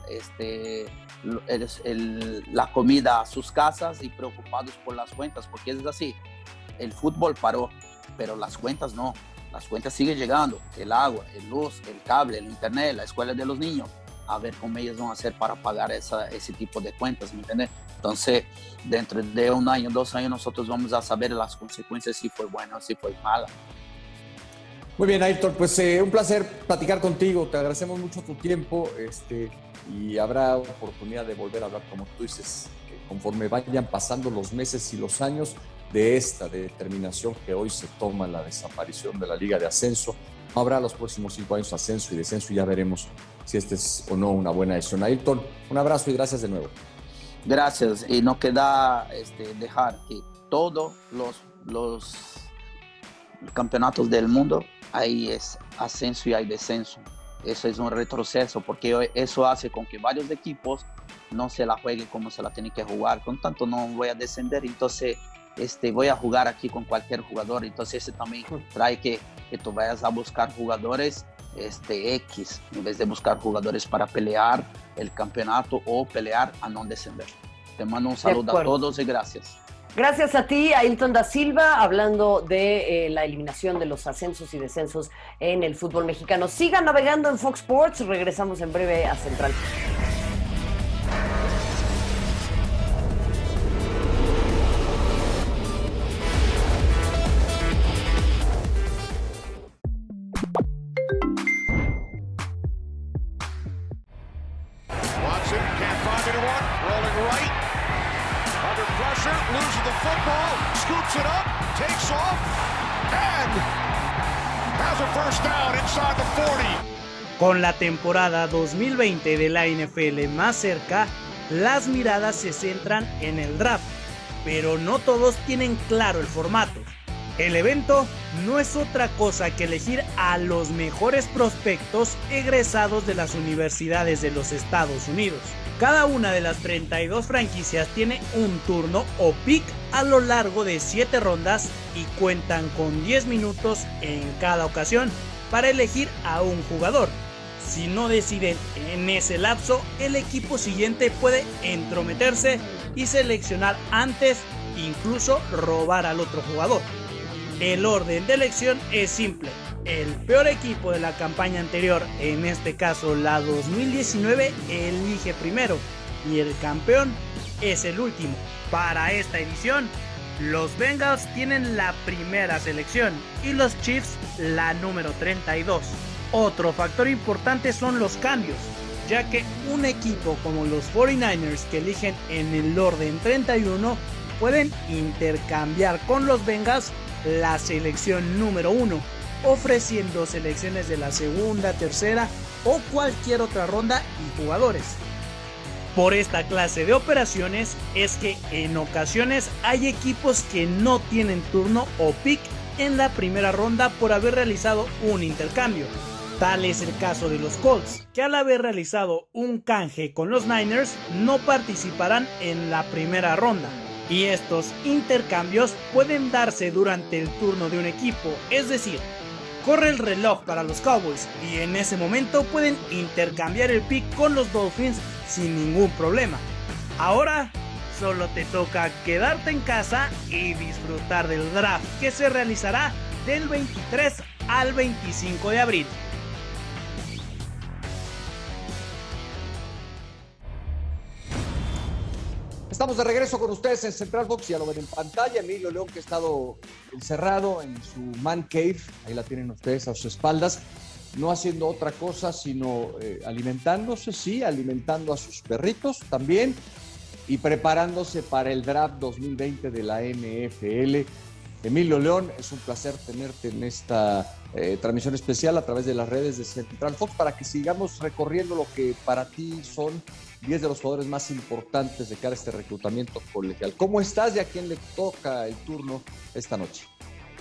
la comida a sus casas y preocupados por las cuentas, porque es así, el fútbol paró, pero las cuentas no, las cuentas siguen llegando, el agua, el luz, el cable, el internet, la escuela de los niños, a ver cómo ellos van a hacer para pagar ese tipo de cuentas, ¿me entiendes? Entonces, dentro de 1 año, 2 años, nosotros vamos a saber las consecuencias, si fue buena o si fue mala. Muy bien, Ayrton, pues un placer platicar contigo, te agradecemos mucho tu tiempo y habrá oportunidad de volver a hablar, como tú dices, que conforme vayan pasando los meses y los años de esta determinación que hoy se toma, la desaparición de la Liga de Ascenso. No habrá los próximos 5 años ascenso y descenso y ya veremos si esta es o no una buena decisión. Ayrton, un abrazo y gracias de nuevo. Gracias, y no queda dejar que todos los campeonatos del mundo hay es ascenso y hay descenso. Eso es un retroceso porque eso hace con que varios equipos no se la jueguen como se la tienen que jugar. Con tanto no voy a descender, entonces voy a jugar aquí con cualquier jugador. Entonces eso también trae que tú vayas a buscar jugadores X en vez de buscar jugadores para pelear el campeonato o pelear a no descender. Te mando un saludo a todos y gracias. Gracias a ti, Ailton da Silva, hablando de la eliminación de los ascensos y descensos en el fútbol mexicano. Sigan navegando en Fox Sports, regresamos en breve a Central. Loses the football, scoops it up, takes off, and has a first down inside the 40. Con la temporada 2020 de la NFL más cerca, las miradas se centran en el draft, pero no todos tienen claro el formato. El evento no es otra cosa que elegir a los mejores prospectos egresados de las universidades de los Estados Unidos. Cada una de las 32 franquicias tiene un turno o pick a lo largo de 7 rondas y cuentan con 10 minutos en cada ocasión para elegir a un jugador. Si no deciden en ese lapso, el equipo siguiente puede entrometerse y seleccionar antes, incluso robar al otro jugador. El orden de elección es simple. El peor equipo de la campaña anterior, en este caso la 2019, elige primero y el campeón es el último. Para esta edición, los Bengals tienen la primera selección y los Chiefs la número 32. Otro factor importante son los cambios, ya que un equipo como los 49ers que eligen en el orden 31 pueden intercambiar con los Bengals la selección número 1, ofreciendo selecciones de la segunda, tercera o cualquier otra ronda y jugadores. Por esta clase de operaciones es que en ocasiones hay equipos que no tienen turno o pick en la primera ronda por haber realizado un intercambio. Tal es el caso de los Colts, que al haber realizado un canje con los Niners no participarán en la primera ronda. Y estos intercambios pueden darse durante el turno de un equipo, es decir, corre el reloj para los Cowboys y en ese momento pueden intercambiar el pick con los Dolphins sin ningún problema. Ahora solo te toca quedarte en casa y disfrutar del draft que se realizará del 23 al 25 de abril. Estamos de regreso con ustedes en Central Fox, ya lo ven en pantalla. Emilio León, que ha estado encerrado en su man cave, ahí la tienen ustedes a sus espaldas, no haciendo otra cosa sino alimentándose, sí, alimentando a sus perritos también y preparándose para el draft 2020 de la NFL. Emilio León, es un placer tenerte en esta transmisión especial a través de las redes de Central Fox para que sigamos recorriendo lo que para ti son 10 de los jugadores más importantes de cara a este reclutamiento colegial. ¿Cómo estás y a quién le toca el turno esta noche?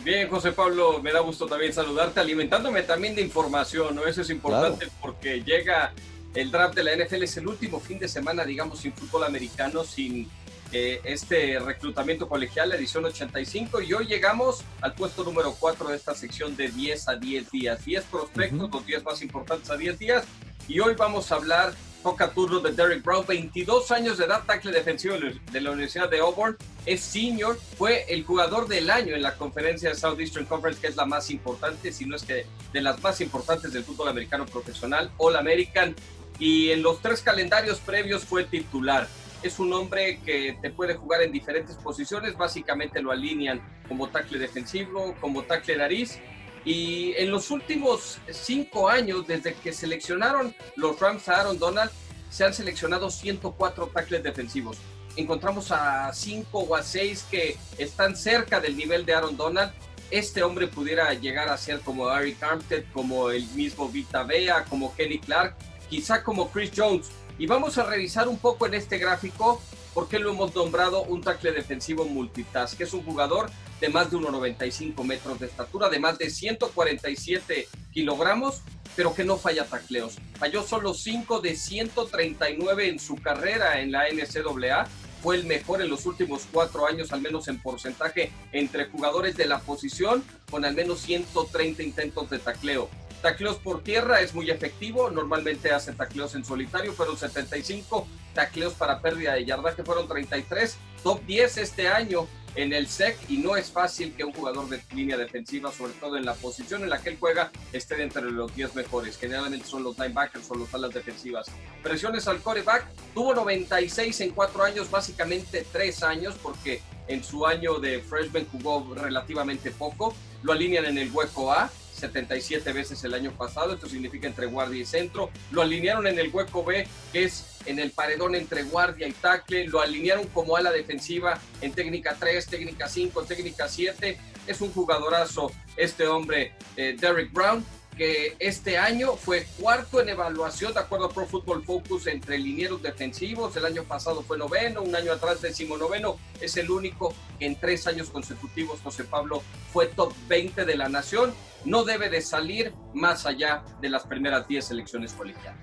Bien, José Pablo, me da gusto también saludarte, alimentándome también de información, ¿no? Eso es importante, claro, porque llega el draft de la NFL, es el último fin de semana, digamos, sin fútbol americano, sin este reclutamiento colegial, la edición 85, y hoy llegamos al puesto número 4 de esta sección de 10 a 10 días, 10 prospectos, los 10 más importantes a 10 días, y hoy vamos a hablar, toca turno de Derrick Brown, 22 años de edad, tackle defensivo de la Universidad de Auburn, es senior, fue el jugador del año en la conferencia de Southeastern Conference, que es la más importante, si no es que de las más importantes del fútbol americano profesional, All American, y en los 3 calendarios previos fue titular. Es un hombre que te puede jugar en diferentes posiciones, básicamente lo alinean como tackle defensivo, como tackle nariz. Y en los últimos 5 años, desde que seleccionaron los Rams a Aaron Donald, se han seleccionado 104 tackles defensivos. Encontramos a 5 o a 6 que están cerca del nivel de Aaron Donald. Este hombre pudiera llegar a ser como Eric Armstead, como el mismo Vita Vea, como Kenny Clark, quizá como Chris Jones. Y vamos a revisar un poco en este gráfico por qué lo hemos nombrado un tackle defensivo multitask, que es un jugador de más de 1,95 metros de estatura, de más de 147 kilogramos, pero que no falla tacleos. Falló solo 5 de 139 en su carrera en la NCAA. Fue el mejor en los últimos 4 años, al menos en porcentaje, entre jugadores de la posición, con al menos 130 intentos de tacleo. Tacleos por tierra es muy efectivo, normalmente hace tacleos en solitario, fueron 75, tacleos para pérdida de yardaje fueron 33, top 10 este año en el SEC, y no es fácil que un jugador de línea defensiva, sobre todo en la posición en la que él juega, esté entre los 10 mejores. Generalmente son los linebackers o los alas defensivas. Presiones al quarterback, tuvo 96 en 4 años, básicamente 3 años, porque en su año de freshman jugó relativamente poco. Lo alinean en el hueco A 77 veces el año pasado, esto significa entre guardia y centro. Lo alinearon en el hueco B, que es en el paredón entre guardia y tackle. Lo alinearon como ala defensiva en técnica 3, técnica 5, técnica 7. Es un jugadorazo este hombre, Derrick Brown, que este año fue 4º en evaluación de acuerdo a Pro Football Focus entre linieros defensivos. El año pasado fue 9º, un año atrás 19º. Es el único que en 3 años consecutivos, José Pablo, fue top 20 de la nación. No debe de salir más allá de las primeras 10 selecciones colegiales.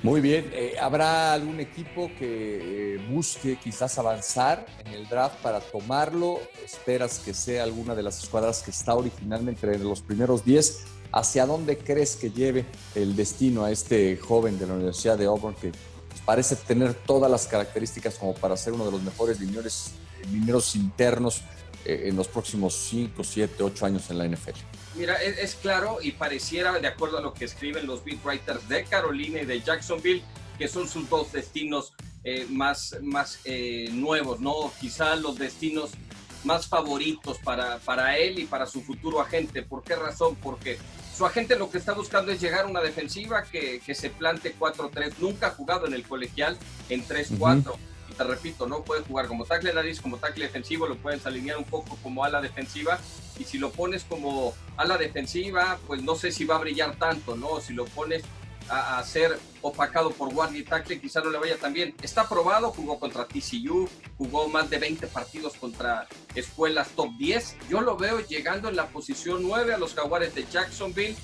Muy bien, ¿habrá algún equipo que busque quizás avanzar en el draft para tomarlo? ¿Esperas que sea alguna de las escuadras que está originalmente entre los primeros 10? ¿Hacia dónde crees que lleve el destino a este joven de la Universidad de Auburn que parece tener todas las características como para ser uno de los mejores linieros internos en los próximos 5, 7, 8 años en la NFL? Mira, es claro y pareciera, de acuerdo a lo que escriben los beat writers de Carolina y de Jacksonville, que son sus 2 destinos más nuevos, ¿no? Quizá los destinos más favoritos para él y para su futuro agente. ¿Por qué razón? Porque su agente lo que está buscando es llegar a una defensiva que se plante 4-3. Nunca ha jugado en el colegial en 3-4. Y te repito, no puede jugar como tackle nariz, como tackle defensivo, lo puedes alinear un poco como ala defensiva. Y si lo pones como ala defensiva, pues no sé si va a brillar tanto, ¿no? Si lo pones a ser opacado por guardia y tackle, quizá no le vaya tan bien. Está probado, jugó contra TCU, jugó más de 20 partidos contra escuelas top 10. Yo lo veo llegando en la posición 9 a los Jaguares de Jacksonville,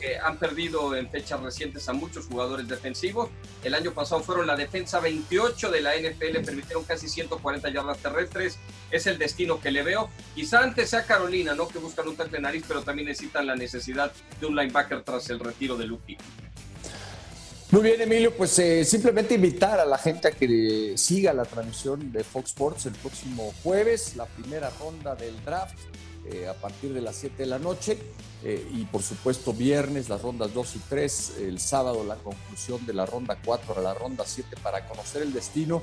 que han perdido en fechas recientes a muchos jugadores defensivos. El año pasado fueron la defensa 28 de la NFL, permitieron casi 140 yardas terrestres. Es el destino que le veo. Quizá antes sea Carolina, ¿no? Que buscan un tackle nariz, pero también necesitan la necesidad de un linebacker tras el retiro de Luke. Muy bien, Emilio, pues simplemente invitar a la gente a que siga la transmisión de Fox Sports el próximo jueves, la primera ronda del draft a partir de las 7 de la noche y por supuesto viernes las rondas 2 y 3, el sábado la conclusión de la ronda 4 a la ronda 7 para conocer el destino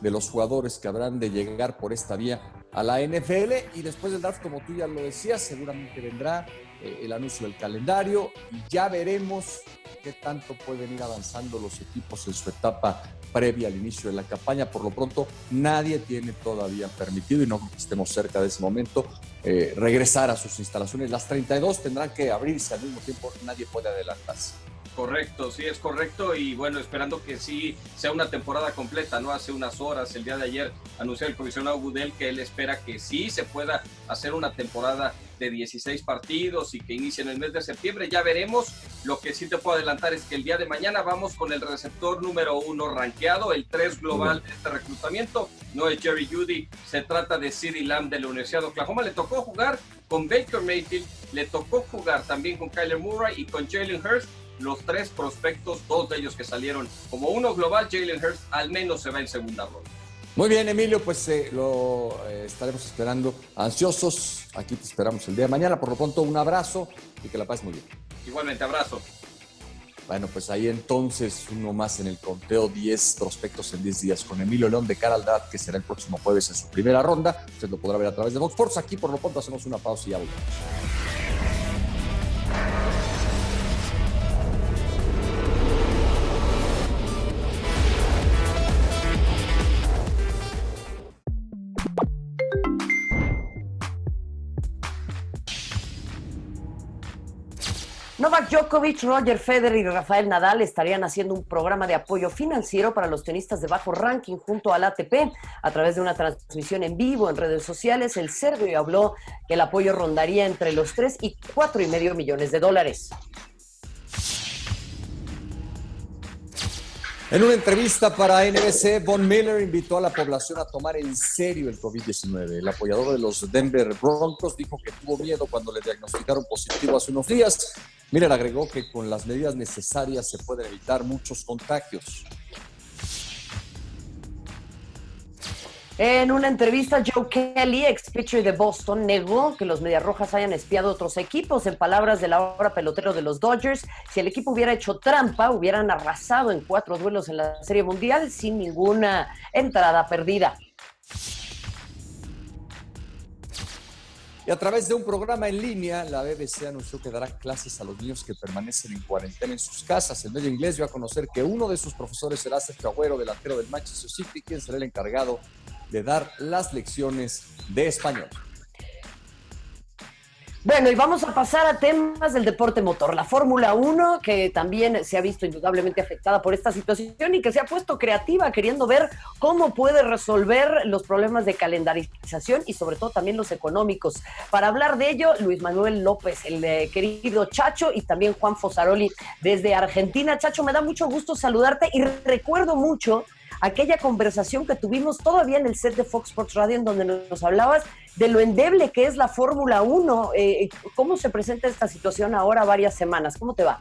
de los jugadores que habrán de llegar por esta vía a la NFL. Y después del draft, como tú ya lo decías, seguramente vendrá el anuncio del calendario y ya veremos qué tanto pueden ir avanzando los equipos en su etapa previa al inicio de la campaña. Por lo pronto, nadie tiene todavía permitido, y no estemos cerca de ese momento, regresar a sus instalaciones. Las 32 tendrán que abrirse al mismo tiempo, nadie puede adelantarse. Correcto, sí, es correcto, y bueno, esperando que sí sea una temporada completa, ¿no? Hace unas horas, el día de ayer, anunció el comisionado Goodell que él espera que sí se pueda hacer una temporada de 16 partidos y que inicie en el mes de septiembre. Ya veremos. Lo que sí te puedo adelantar es que el día de mañana vamos con el receptor número 1 rankeado, el 3 global de este reclutamiento. No es Jerry Jeudy, se trata de CeeDee Lamb de la Universidad de Oklahoma. Le tocó jugar con Baker Mayfield, le tocó jugar también con Kyler Murray y con Jalen Hurts. Los 3 prospectos, 2 de ellos que salieron como 1 global, Jalen Hurts al menos se va en segunda ronda. Muy bien, Emilio, pues lo estaremos esperando ansiosos. Aquí te esperamos el día de mañana. Por lo pronto, un abrazo y que la pases muy bien. Igualmente, abrazo. Bueno, pues ahí entonces uno más en el conteo, 10 prospectos en 10 días con Emilio León de cara al draft, que será el próximo jueves en su primera ronda. Usted lo podrá ver a través de Fox Sports. Aquí por lo pronto hacemos una pausa y ya volvemos. Novak Djokovic, Roger Federer y Rafael Nadal estarían haciendo un programa de apoyo financiero para los tenistas de bajo ranking junto al ATP. A través de una transmisión en vivo en redes sociales, el serbio habló que el apoyo rondaría entre los 3 y 4,5 millones de dólares. En una entrevista para NBC, Von Miller invitó a la población a tomar en serio el COVID-19. El apoyador de los Denver Broncos dijo que tuvo miedo cuando le diagnosticaron positivo hace unos días. Miller agregó que con las medidas necesarias se pueden evitar muchos contagios. En una entrevista, Joe Kelly, ex-pitcher de Boston, negó que los Medias Rojas hayan espiado a otros equipos. En palabras del ahora pelotero de los Dodgers, si el equipo hubiera hecho trampa, hubieran arrasado en 4 duelos en la Serie Mundial sin ninguna entrada perdida. Y a través de un programa en línea, la BBC anunció que dará clases a los niños que permanecen en cuarentena en sus casas. El medio inglés dio a conocer que uno de sus profesores será Sergio Agüero, delantero del Manchester City, quien será el encargado de dar las lecciones de español. Bueno, y vamos a pasar a temas del deporte motor. La Fórmula 1, que también se ha visto indudablemente afectada por esta situación y que se ha puesto creativa queriendo ver cómo puede resolver los problemas de calendarización y sobre todo también los económicos. Para hablar de ello, Luis Manuel López, el querido Chacho, y también Juan Fosaroli desde Argentina. Chacho, me da mucho gusto saludarte y recuerdo mucho aquella conversación que tuvimos todavía en el set de Fox Sports Radio, en donde nos hablabas de lo endeble que es la Fórmula 1. ¿Cómo se presenta esta situación ahora varias semanas? ¿Cómo te va?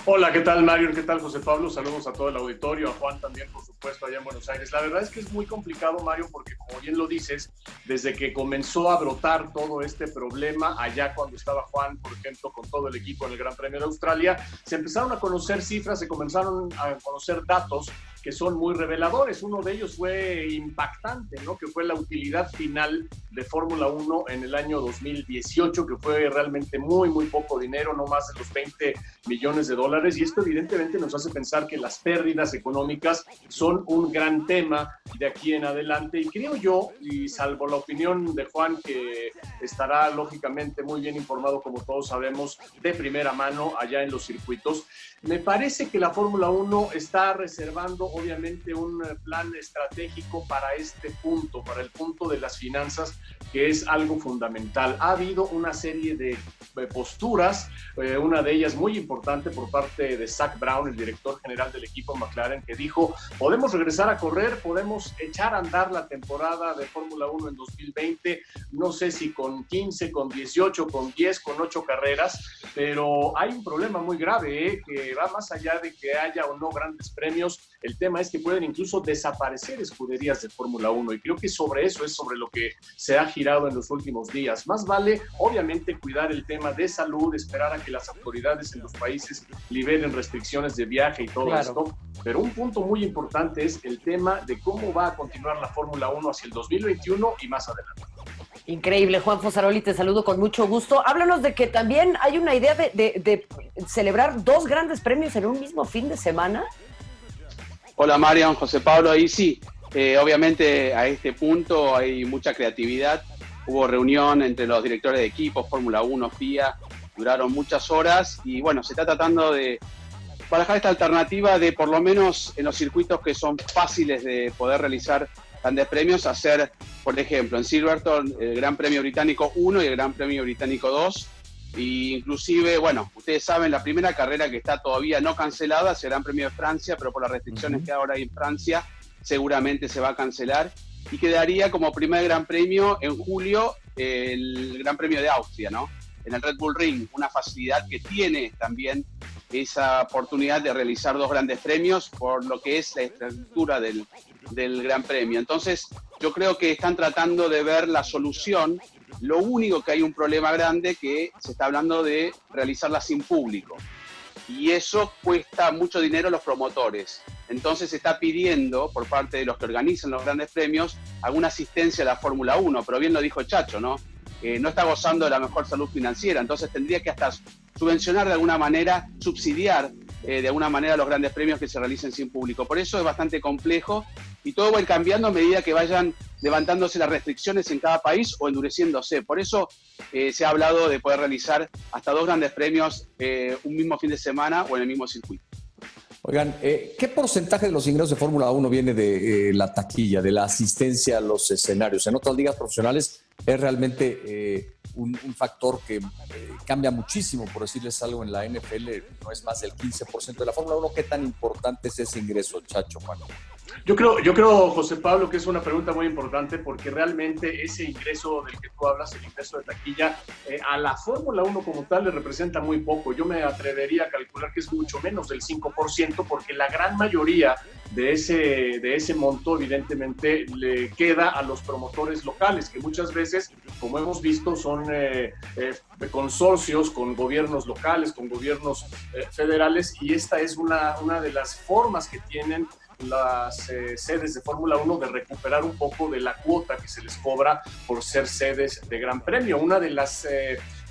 Hola, ¿qué tal, Mario? ¿Qué tal, José Pablo? Saludos a todo el auditorio, a Juan también, por supuesto, allá en Buenos Aires. La verdad es que es muy complicado, Mario, porque como bien lo dices, desde que comenzó a brotar todo este problema, allá cuando estaba Juan, por ejemplo, con todo el equipo en el Gran Premio de Australia, se empezaron a conocer cifras, se comenzaron a conocer datos que son muy reveladores. Uno de ellos fue impactante, ¿no? Que fue la utilidad final de Fórmula 1 en el año 2018, que fue realmente muy, muy poco dinero, no más de los 20 millones de dólares. Y esto evidentemente nos hace pensar que las pérdidas económicas son un gran tema de aquí en adelante. Y creo yo, y salvo la opinión de Juan, que estará lógicamente muy bien informado, como todos sabemos, de primera mano allá en los circuitos, me parece que la Fórmula 1 está reservando obviamente un plan estratégico para este punto, para el punto de las finanzas, que es algo fundamental. Ha habido una serie de posturas, una de ellas muy importante por parte de Zak Brown, el director general del equipo McLaren, que dijo: podemos regresar a correr, podemos echar a andar la temporada de Fórmula 1 en 2020, no sé si con 15, con 18, con 10, con 8 carreras, pero hay un problema muy grave, que va más allá de que haya o no grandes premios. El tema es que pueden incluso desaparecer escuderías de Fórmula 1, y creo que sobre eso es sobre lo que se ha girado en los últimos días. Más vale, obviamente, cuidar el tema de salud, esperar a que las autoridades en los países liberen restricciones de viaje y todo esto, pero un punto muy importante es el tema de cómo va a continuar la Fórmula 1 hacia el 2021 y más adelante. Increíble. Juan Fosaroli, te saludo con mucho gusto. Háblanos de que también hay una idea de celebrar 2 grandes premios en un mismo fin de semana. Hola, Marian, José Pablo, ahí sí. Obviamente a este punto hay mucha creatividad. Hubo reunión entre los directores de equipos, Fórmula 1, FIA, duraron muchas horas y bueno, se está tratando de barajar esta alternativa de, por lo menos en los circuitos que son fáciles de poder realizar grandes premios, hacer, por ejemplo, en Silverstone el Gran Premio Británico 1 y el Gran Premio Británico 2. Y inclusive, bueno, ustedes saben, la primera carrera que está todavía no cancelada es el Gran Premio de Francia, pero por las restricciones que ahora hay en Francia, seguramente se va a cancelar. Y quedaría como primer Gran Premio en julio el Gran Premio de Austria, ¿no? En el Red Bull Ring, una facilidad que tiene también esa oportunidad de realizar 2 grandes premios por lo que es la estructura del Gran Premio. Entonces, yo creo que están tratando de ver la solución. Lo único que hay un problema grande, que se está hablando de realizarla sin público. y eso cuesta mucho dinero a los promotores. Entonces se está pidiendo por parte de los que organizan los grandes premios alguna asistencia a la Fórmula 1, pero bien lo dijo Chacho, ¿no? No está gozando de la mejor salud financiera, entonces tendría que hasta subvencionar de alguna manera, subsidiar de alguna manera los grandes premios que se realicen sin público. Por eso es bastante complejo y todo va a ir cambiando a medida que vayan levantándose las restricciones en cada país o endureciéndose. Por eso se ha hablado de poder realizar hasta 2 grandes premios un mismo fin de semana o en el mismo circuito. Oigan, ¿qué porcentaje de los ingresos de Fórmula 1 viene de la taquilla, de la asistencia a los escenarios? En otras ligas profesionales es realmente un factor que cambia muchísimo, por decirles algo, en la NFL no es más del 15% de la Fórmula 1. ¿Qué tan importante es ese ingreso, Chacho, Juan? Yo creo, José Pablo, que es una pregunta muy importante porque realmente ese ingreso del que tú hablas, el ingreso de taquilla, a la Fórmula 1 como tal le representa muy poco. Yo me atrevería a calcular que es mucho menos del 5% porque la gran mayoría de ese monto evidentemente le queda a los promotores locales, que muchas veces, como hemos visto, son consorcios con gobiernos locales, con gobiernos federales, y esta es una de las formas que tienen las sedes de Fórmula 1 de recuperar un poco de la cuota que se les cobra por ser sedes de Gran Premio. Una de las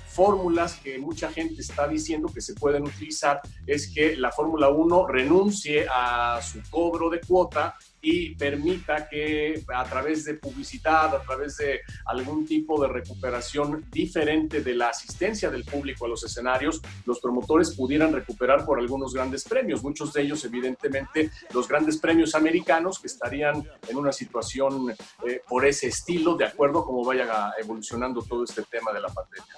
fórmulas que mucha gente está diciendo que se pueden utilizar es que la Fórmula 1 renuncie a su cobro de cuota y permita que a través de publicidad, a través de algún tipo de recuperación diferente de la asistencia del público a los escenarios, los promotores pudieran recuperar por algunos grandes premios. Muchos de ellos, evidentemente, los grandes premios americanos que estarían en una situación por ese estilo, de acuerdo a cómo vaya evolucionando todo este tema de la pandemia.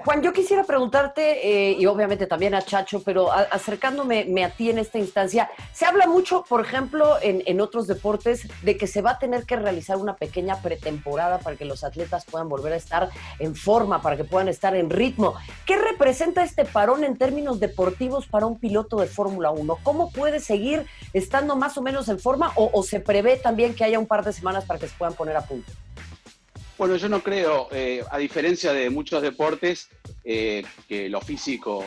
Juan, yo quisiera preguntarte, y obviamente también a Chacho, pero acercándome a ti en esta instancia, se habla mucho, por ejemplo, en otros deportes, de que se va a tener que realizar una pequeña pretemporada para que los atletas puedan volver a estar en forma, para que puedan estar en ritmo. ¿Qué representa este parón en términos deportivos para un piloto de Fórmula 1? ¿Cómo puede seguir estando más o menos en forma o se prevé también que haya un par de semanas para que se puedan poner a punto? Bueno, yo no creo, a diferencia de muchos deportes, que lo físico,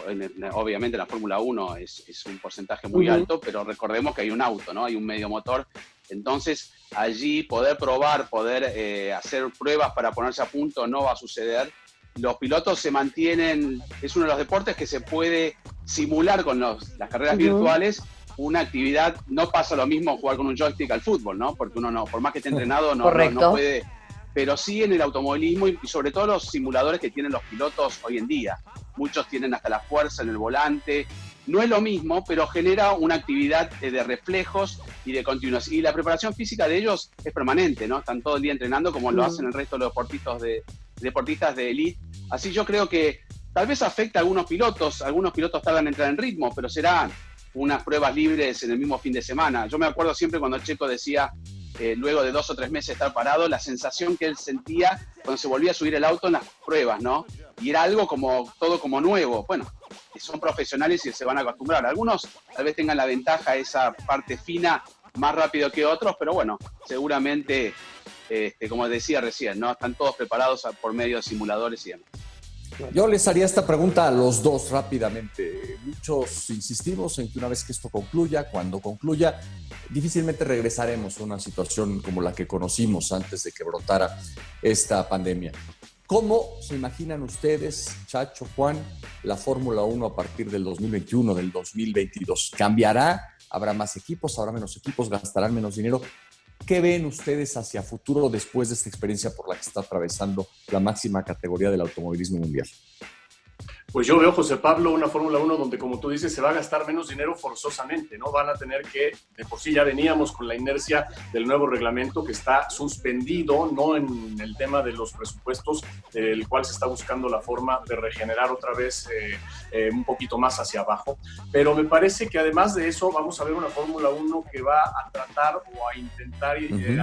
obviamente la Fórmula 1 es un porcentaje muy alto, pero recordemos que hay un auto, ¿no? Hay un medio motor. Entonces, allí poder probar, poder hacer pruebas para ponerse a punto no va a suceder. Los pilotos se mantienen, es uno de los deportes que se puede simular con las carreras virtuales. Una actividad, no pasa lo mismo jugar con un joystick al fútbol, ¿no? Porque uno no, por más que esté entrenado, no puede. Pero sí en el automovilismo y sobre todo los simuladores que tienen los pilotos hoy en día. Muchos tienen hasta la fuerza en el volante. No es lo mismo, pero genera una actividad de reflejos y de continuación. Y la preparación física de ellos es permanente, ¿no? Están todo el día entrenando como lo hacen el resto de los deportistas de élite. Así yo creo que tal vez afecta a algunos pilotos tardan en entrar en ritmo, pero serán unas pruebas libres en el mismo fin de semana. Yo me acuerdo siempre cuando Checo decía, luego de 2 o 3 meses estar parado, la sensación que él sentía cuando se volvía a subir el auto en las pruebas, ¿no? Y era algo todo como nuevo. Bueno, son profesionales y se van a acostumbrar. Algunos tal vez tengan la ventaja, esa parte fina, más rápido que otros, pero bueno, seguramente, como decía recién, ¿no? Están todos preparados por medio de simuladores y demás. Yo les haría esta pregunta a los dos rápidamente. Muchos insistimos en que una vez que esto concluya, cuando concluya, difícilmente regresaremos a una situación como la que conocimos antes de que brotara esta pandemia. ¿Cómo se imaginan ustedes, Chacho, Juan, la Fórmula 1 a partir del 2021, del 2022? ¿Cambiará? ¿Habrá más equipos? ¿Habrá menos equipos? ¿Gastarán menos dinero? ¿Qué ven ustedes hacia futuro después de esta experiencia por la que está atravesando la máxima categoría del automovilismo mundial? Pues yo veo, José Pablo, una Fórmula 1 donde, como tú dices, se va a gastar menos dinero forzosamente, ¿no? Van a tener que, de por sí ya veníamos con la inercia del nuevo reglamento que está suspendido, no en el tema de los presupuestos, el cual se está buscando la forma de regenerar otra vez un poquito más hacia abajo. Pero me parece que además de eso vamos a ver una Fórmula 1 que va a tratar o a intentar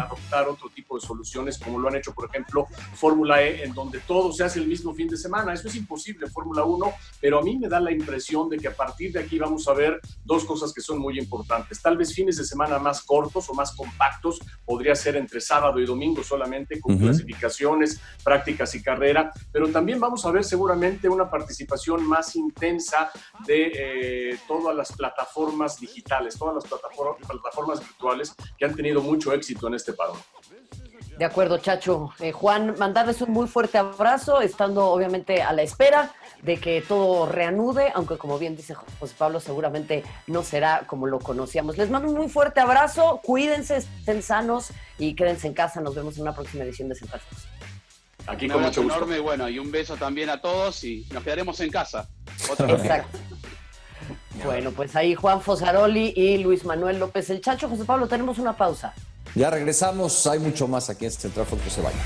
adoptar otro tipo de soluciones, como lo han hecho, por ejemplo, Fórmula E, en donde todo se hace el mismo fin de semana. Eso es imposible en Fórmula 1. uno, pero a mí me da la impresión de que a partir de aquí vamos a ver dos cosas que son muy importantes. Tal vez fines de semana más cortos o más compactos, podría ser entre sábado y domingo solamente, con clasificaciones, prácticas y carrera, pero también vamos a ver seguramente una participación más intensa de todas las plataformas digitales, todas las plataformas virtuales que han tenido mucho éxito en este parón. De acuerdo, Chacho. Juan, mandarles un muy fuerte abrazo, estando obviamente a la espera de que todo reanude, aunque como bien dice José Pablo, seguramente no será como lo conocíamos. Les mando un muy fuerte abrazo, cuídense, estén sanos y quédense en casa. Nos vemos en una próxima edición de Central Fox. Aquí con mucho gusto. Enorme, bueno, y un beso también a todos y nos quedaremos en casa. Exacto. Bueno, pues ahí Juan Fosaroli y Luis Manuel López el Chacho. José Pablo, tenemos una pausa. Ya regresamos, hay mucho más aquí en Central Fox, que se vaya.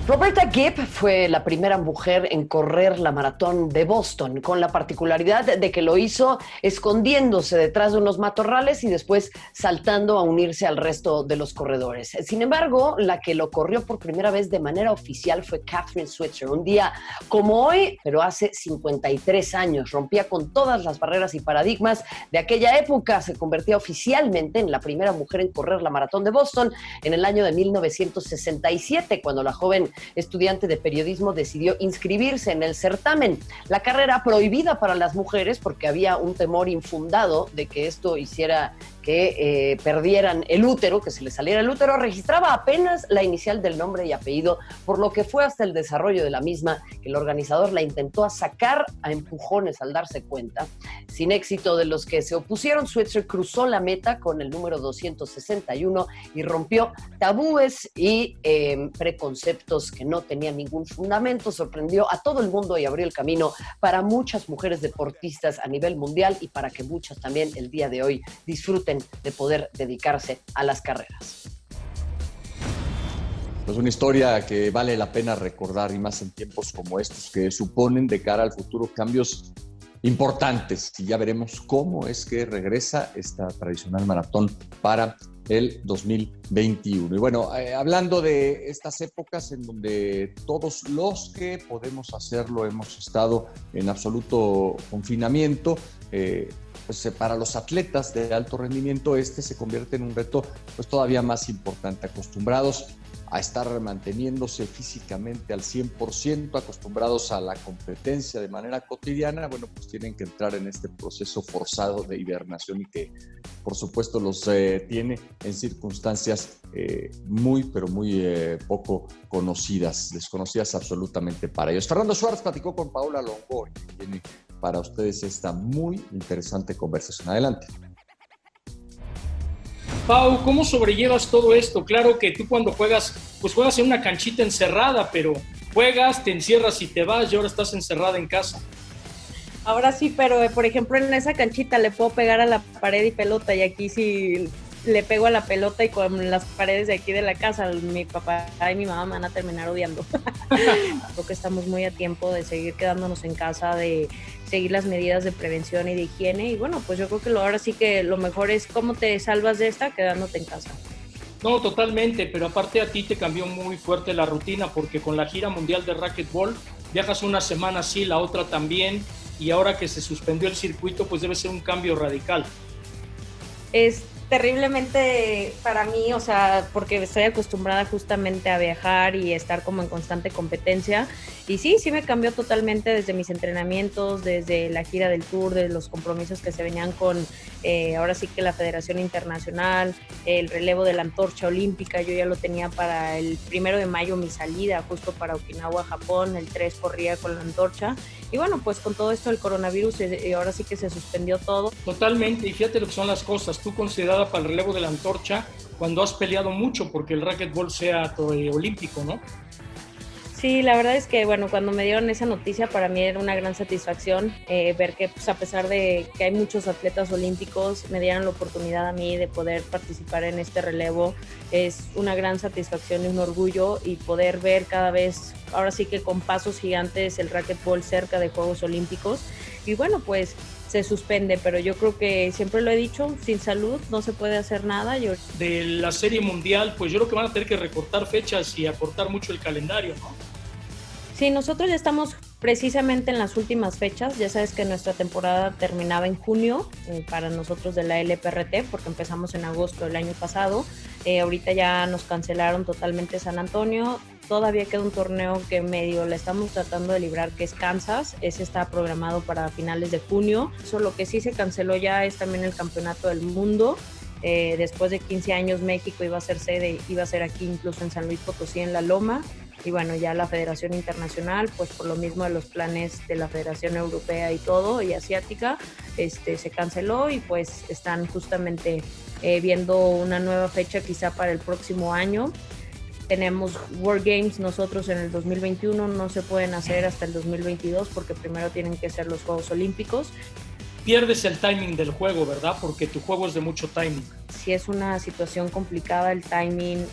Roberta Gibb fue la primera mujer en correr la maratón de Boston, con la particularidad de que lo hizo escondiéndose detrás de unos matorrales y después saltando a unirse al resto de los corredores. Sin embargo, la que lo corrió por primera vez de manera oficial fue Kathrine Switzer. Un día como hoy, pero hace 53 años, rompía con todas las barreras y paradigmas de aquella época. Se convertía oficialmente en la primera mujer en correr la maratón de Boston en el año de 1967, cuando la joven estudiante de periodismo decidió inscribirse en el certamen. La carrera prohibida para las mujeres porque había un temor infundado de que esto hiciera que perdieran el útero, que se les saliera el útero, registraba apenas la inicial del nombre y apellido, por lo que fue hasta el desarrollo de la misma que el organizador la intentó sacar a empujones al darse cuenta. Sin éxito de los que se opusieron, Switzer cruzó la meta con el número 261 y rompió tabúes y preconceptos que no tenían ningún fundamento. Sorprendió a todo el mundo y abrió el camino para muchas mujeres deportistas a nivel mundial y para que muchas también el día de hoy disfruten de poder dedicarse a las carreras. Pues una historia que vale la pena recordar, y más en tiempos como estos que suponen de cara al futuro cambios importantes, y ya veremos cómo es que regresa esta tradicional maratón para el 2021. Y bueno, hablando de estas épocas en donde todos los que podemos hacerlo hemos estado en absoluto confinamiento, pues para los atletas de alto rendimiento se convierte en un reto pues todavía más importante, acostumbrados a estar manteniéndose físicamente al 100%, acostumbrados a la competencia de manera cotidiana, bueno, pues tienen que entrar en este proceso forzado de hibernación y que, por supuesto, los tiene en circunstancias muy, pero muy poco conocidas, desconocidas absolutamente para ellos. Fernando Suárez platicó con Paola Longoria, que tiene para ustedes esta muy interesante conversación. Adelante. Pau, ¿cómo sobrellevas todo esto? Claro que tú cuando juegas, pues juegas en una canchita encerrada, pero juegas, te encierras y te vas y ahora estás encerrada en casa. Ahora sí, pero por ejemplo en esa canchita le puedo pegar a la pared y pelota, y aquí sí le pego a la pelota y con las paredes de aquí de la casa, mi papá y mi mamá me van a terminar odiando. Creo que estamos muy a tiempo de seguir quedándonos en casa, de seguir las medidas de prevención y de higiene, y bueno, pues yo creo que ahora sí que lo mejor es cómo te salvas de esta quedándote en casa. No, totalmente, pero aparte a ti te cambió muy fuerte la rutina, porque con la gira mundial de racquetball viajas una semana sí, la otra también, y ahora que se suspendió el circuito, pues debe ser un cambio radical. Es terriblemente para mí, o sea, porque estoy acostumbrada justamente a viajar y estar como en constante competencia, y sí me cambió totalmente desde mis entrenamientos, desde la gira del tour, de los compromisos que se venían con ahora sí que la Federación Internacional, el relevo de la antorcha olímpica. Yo ya lo tenía para el 1 de mayo mi salida justo para Okinawa, Japón, el 3 corría con la antorcha, y bueno, pues con todo esto del coronavirus ahora sí que se suspendió todo. Totalmente, y fíjate lo que son las cosas, tú considerada para el relevo de la antorcha cuando has peleado mucho porque el racquetball sea olímpico, ¿no? Sí, la verdad es que, bueno, cuando me dieron esa noticia para mí era una gran satisfacción ver que, pues, a pesar de que hay muchos atletas olímpicos, me dieran la oportunidad a mí de poder participar en este relevo. Es una gran satisfacción y un orgullo, y poder ver cada vez, ahora sí que con pasos gigantes, el racquetball cerca de Juegos Olímpicos. Y bueno, pues se suspende, pero yo creo que siempre lo he dicho, sin salud no se puede hacer nada. De la Serie Mundial, pues yo creo que van a tener que recortar fechas y acortar mucho el calendario, ¿no? Sí, nosotros ya estamos precisamente en las últimas fechas. Ya sabes que nuestra temporada terminaba en junio para nosotros de la LPRT, porque empezamos en agosto del año pasado. Ahorita ya nos cancelaron totalmente San Antonio. Todavía queda un torneo que medio la estamos tratando de librar, que es Kansas. Ese está programado para finales de junio. Lo que sí se canceló ya es también el Campeonato del Mundo. Después de 15 años México iba a ser sede, iba a ser aquí incluso en San Luis Potosí, en La Loma. Y bueno, ya la Federación Internacional, pues por lo mismo de los planes de la Federación Europea y todo, y asiática, se canceló, y pues están justamente viendo una nueva fecha quizá para el próximo año. Tenemos World Games nosotros en el 2021, no se pueden hacer hasta el 2022 porque primero tienen que ser los Juegos Olímpicos. Pierdes el timing del juego, ¿verdad? Porque tu juego es de mucho timing. Sí, es una situación complicada el timing,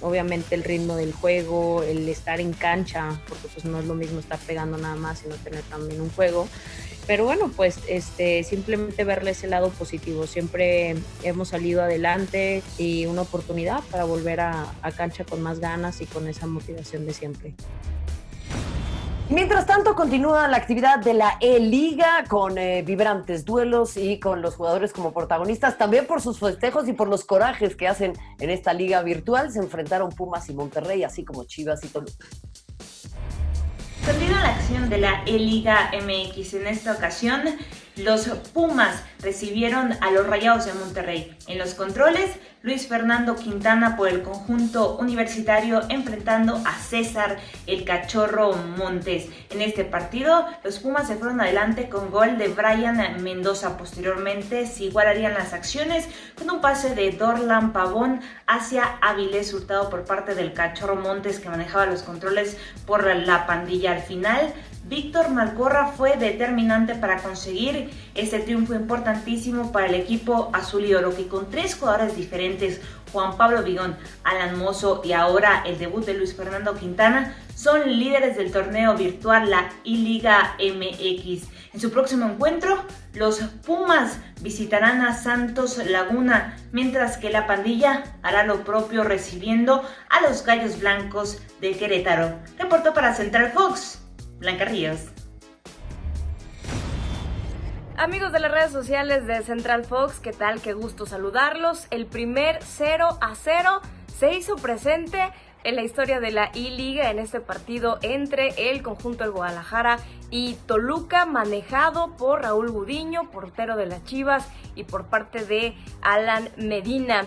obviamente el ritmo del juego, el estar en cancha, porque pues no es lo mismo estar pegando nada más, sino tener también un juego. Pero bueno, pues simplemente verle ese lado positivo. Siempre hemos salido adelante, y una oportunidad para volver a cancha con más ganas y con esa motivación de siempre. Mientras tanto, continúa la actividad de la E-Liga con vibrantes duelos y con los jugadores como protagonistas, también por sus festejos y por los corajes que hacen en esta liga virtual. Se enfrentaron Pumas y Monterrey, así como Chivas y Toluca. Continúa la acción de la E-Liga MX. En esta ocasión, los Pumas recibieron a los Rayados de Monterrey. En los controles, Luis Fernando Quintana por el conjunto universitario, enfrentando a César el Cachorro Montes. En este partido, los Pumas se fueron adelante con gol de Brian Mendoza. Posteriormente se igualarían las acciones con un pase de Dorlan Pavón hacia Avilés Hurtado por parte del Cachorro Montes, que manejaba los controles por la pandilla. Al final, Víctor Malcorra fue determinante para conseguir este triunfo importantísimo para el equipo azul y oro, que con 3 jugadores diferentes, Juan Pablo Vigón, Alan Mozo y ahora el debut de Luis Fernando Quintana, son líderes del torneo virtual, la E-Liga MX. En su próximo encuentro, los Pumas visitarán a Santos Laguna, mientras que la pandilla hará lo propio recibiendo a los Gallos Blancos de Querétaro. Reportó para Central Fox, Blanca Ríos. Amigos de las redes sociales de Central Fox, ¿qué tal? Qué gusto saludarlos. El primer 0-0 se hizo presente en la historia de la E-Liga en este partido entre el conjunto del Guadalajara y Toluca, manejado por Raúl Gudiño, portero de las Chivas, y por parte de Alan Medina,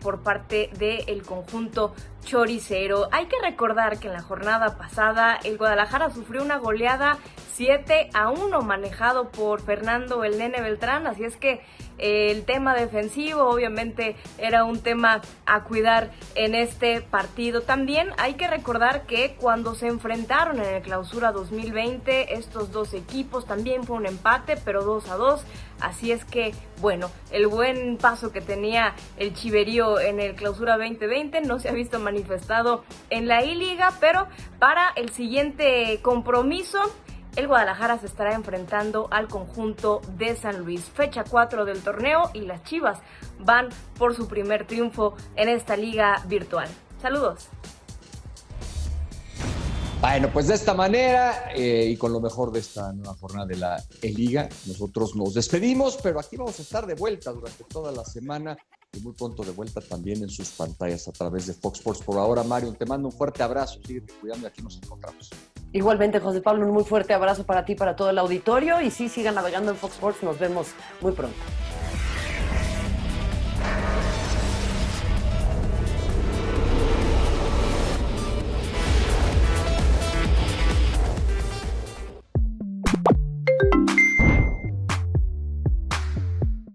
por parte del conjunto choricero. Hay que recordar que en la jornada pasada el Guadalajara sufrió una goleada 7-1 manejado por Fernando el Nene Beltrán, así es que el tema defensivo obviamente era un tema a cuidar en este partido. También hay que recordar que cuando se enfrentaron en el Clausura 2020, estos dos equipos también fue un empate, pero 2-2, así es que bueno, el buen paso que tenía el Chiverío en el Clausura 2020 no se ha visto manifestado en la E-Liga, pero para el siguiente compromiso el Guadalajara se estará enfrentando al conjunto de San Luis. Fecha 4 del torneo y las Chivas van por su primer triunfo en esta liga virtual. Saludos. Bueno, pues de esta manera y con lo mejor de esta nueva jornada de la E-Liga, nosotros nos despedimos, pero aquí vamos a estar de vuelta durante toda la semana y muy pronto de vuelta también en sus pantallas a través de Fox Sports. Por ahora, Mario, te mando un fuerte abrazo, síguete cuidando y aquí nos encontramos. Igualmente, José Pablo, un muy fuerte abrazo para ti, para todo el auditorio, y sí, sigan navegando en Fox Sports, nos vemos muy pronto.